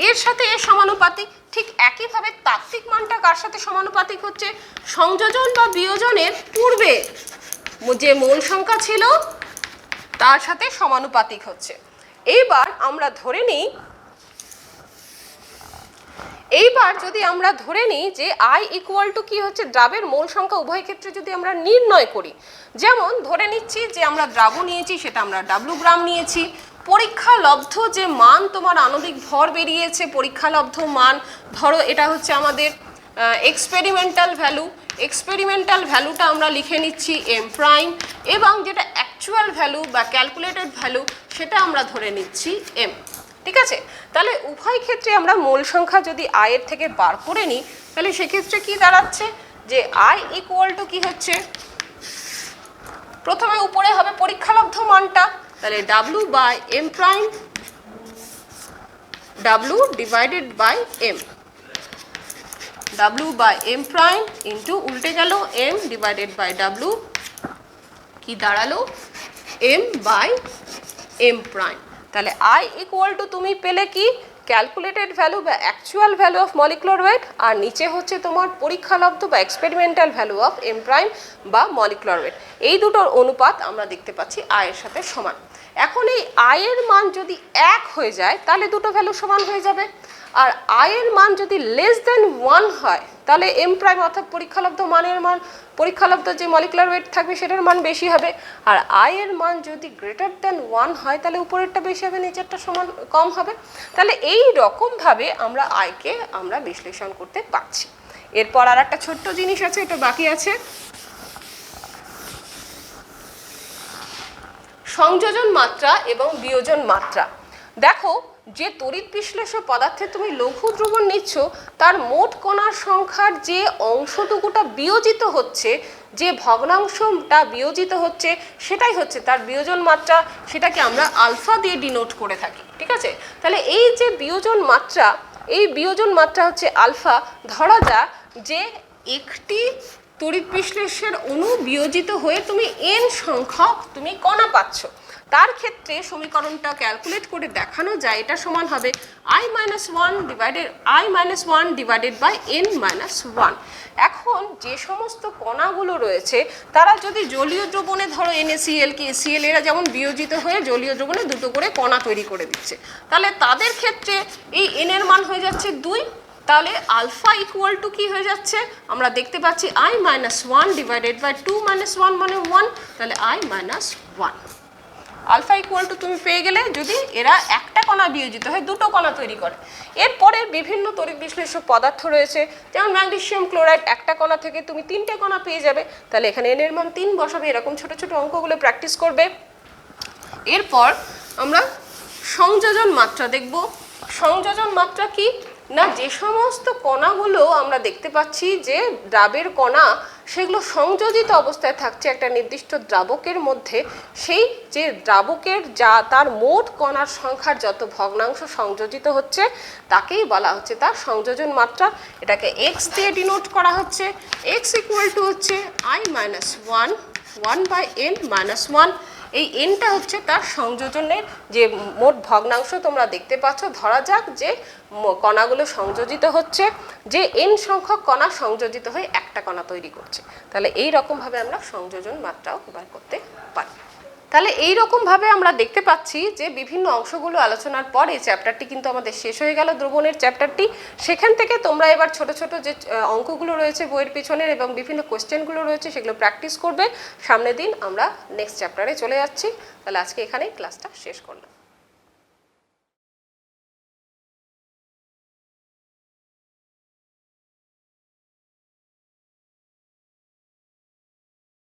এর সাথে এর সমানুপাতিক। ঠিক একইভাবে তাত্ত্বিক মানটা কার সাথে সমানুপাতিক হচ্ছে সংযোজন বা বিয়োজনের পূর্বে যে মোল সংখ্যা ছিল তার সাথে সমানুপাতিক হচ্ছে। এইবার আমরা ধরে নিই যদি আমরা ধরে নিই যে আই ইকুয়াল টু কি হচ্ছে দ্রাবের মোল সংখ্যা উভয় ক্ষেত্রে যদি আমরা নির্ণয় করি, যেমন ধরে নিচ্ছি যে আমরা দ্রাব নিয়েছি সেটা আমরা ডাব্লু গ্রাম নিয়েছি, পরীক্ষালব্ধ যে মান তোমার আণবিক ভর বেরিয়েছে পরীক্ষালব্ধ মান ধরো এটা হচ্ছে আমাদের এক্সপেরিমেন্টাল ভ্যালুটা আমরা লিখে নিচ্ছি এম প্রাইম, এবং যেটা অ্যাকচুয়াল ভ্যালু বা ক্যালকুলেটেড ভ্যালু সেটা আমরা ধরে নিচ্ছি এম। ঠিক আছে, তাহলে উভয় ক্ষেত্রে আমরা মোল সংখ্যা যদি আয়ের থেকে বার করে নিই তাহলে সেক্ষেত্রে কি দাঁড়াচ্ছে যে আই ইকুয়াল টু কি হচ্ছে প্রথমে উপরে হবে পরীক্ষালব্ধ মানটা, তাহলে W by M prime W divided by M, W by M prime into উল্টে গেল এম ডিভাইডেড বাই ডাব্লু, কি দাঁড়ালো এম বাই এম প্রাইম। তাহলে আই ইকুয়াল টু তুমি পেলে কি ক্যালকুলেটেড ভ্যালু বা actual value of molecular weight, আর নিচে হচ্ছে তোমার পরীক্ষালব্ধ বা experimental value of M prime বা মলিকুলার ওয়েট। এই দুটোর অনুপাত আমরা দেখতে পাচ্ছি আয়ের সাথে সমান। এখন এই আয়ের মান যদি 1 হয়ে যায় তাহলে দুটো ভ্যালু সমান হয়ে যাবে, আর আয়ের মান যদি লেস দেন 1 হয় তাহলে এম প্রাইম অর্থাৎ পরীক্ষালব্ধ মানের মান পরীক্ষালব্ধ যে মলিকুলার ওয়েট থাকবে সেটার মান বেশি হবে, আর আয়ের মান যদি গ্রেটার দেন 1 হয় তাহলে উপরেরটা বেশি হবে নিচেরটা সমান কম হবে। তাহলে এই রকমভাবে আমরা আয়কে আমরা বিশ্লেষণ করতে পারছি। এরপর আর একটা ছোট্ট জিনিস আছে, এটা বাকি আছে, সংযোজন মাত্রা এবং বিয়োজন মাত্রা। দেখো যে তড়িৎ বিশ্লেষ্য পদার্থে তুমি লঘু দ্রবণ নিচ্ছ তার মোট কণার সংখ্যার যে অংশটুকুটা বিয়োজিত হচ্ছে, যে ভগ্নাংশটা বিয়োজিত হচ্ছে সেটাই হচ্ছে তার বিয়োজন মাত্রা, সেটাকে আমরা আলফা দিয়ে ডিনোট করে থাকি। ঠিক আছে, তাহলে এই যে বিয়োজন মাত্রা, এই বিয়োজন মাত্রা হচ্ছে আলফা। ধরা যাক যে একটি তড়িৎ বিশ্লেষ্যের অণু বিয়োজিত হয়ে তুমি এন সংখ্যক তুমি কণা পাচ্ছ, তার ক্ষেত্রে সমীকরণটা ক্যালকুলেট করে দেখানো যায় এটা সমান হবে i-1 ডিভাইডেড বাই n-1। এখন যে সমস্ত কণাগুলো রয়েছে তারা যদি জলীয় দ্রবণে ধরো NaCl কি Cl এরা যেমন বিয়োজিত হয়ে জলীয় দ্রবণে দুটো করে কণা তৈরি করে দিচ্ছে, তাহলে তাদের ক্ষেত্রে এই n এর মান হয়ে যাচ্ছে 2। তাহলে আলফা ইকুয়াল টু কি হয়ে যাচ্ছে আমরা দেখতে পাচ্ছি i-1 ডিভাইডেড বাই 2-1 মানে 1, তাহলে i-1 আলফা ইকুয়াল টু তুমি পেয়ে গেলে যদি এরা একটা কণা বিয়োজিত হয় দুটো কণা তৈরি করে। এরপরে বিভিন্ন তড়িৎ বিশ্লেষ্য পদার্থ রয়েছে, যেমন ম্যাগনেসিয়াম ক্লোরাইড একটা কণা থেকে তুমি 3টে কণা পেয়ে যাবে, তাহলে এখানে n এর মান 3 বসাবে। এরকম ছোট ছোট অঙ্কগুলো প্র্যাকটিস করবে। এরপর আমরা সংযোজন মাত্রা দেখব। সংযোজন মাত্রা কি না যে সমস্ত কণাগুলো আমরা দেখতে পাচ্ছি যে দ্রাবের কণা সেগুলো সংযোজিত অবস্থায় থাকছে একটা নির্দিষ্ট দ্রাবকের মধ্যে, সেই যে দ্রাবকের যা তার মোট কণার সংখ্যার যত ভগ্নাংশ সংযোজিত হচ্ছে তাকেই বলা হচ্ছে তার সংযোজন মাত্রা। এটাকে x দিয়ে ডিনোট করা হচ্ছে। x ইকুয়াল টু হচ্ছে i মাইনাস ওয়ান, 1/n-1। এই এনটা হচ্ছে তার সংযোজনের যে মোট ভগ্নাংশ তোমরা দেখতে পাচ্ছ। ধরা যাক যে কণাগুলো সংযোজিত হচ্ছে, যে এন সংখ্যক কণা সংযোজিত হয়ে একটা কণা তৈরি করছে, তাহলে এই রকমভাবে আমরা সংযোজন মাত্রাও বার করতে পারি। তাহলে এই রকমভাবে আমরা দেখতে পাচ্ছি যে বিভিন্ন অংশগুলো আলোচনার পরে চ্যাপ্টারটি কিন্তু আমাদের শেষ হয়ে গেল, দ্রবণের চ্যাপ্টারটি। সেখান থেকে তোমরা এবার ছোট ছোট যে অঙ্কগুলো রয়েছে বইয়ের পিছনের এবং বিভিন্ন কোশ্চেনগুলো রয়েছে সেগুলো প্র্যাকটিস করবে। সামনের দিন আমরা নেক্সট চ্যাপ্টারে চলে যাচ্ছি। তাহলে আজকে এখানেই ক্লাসটা শেষ করলাম।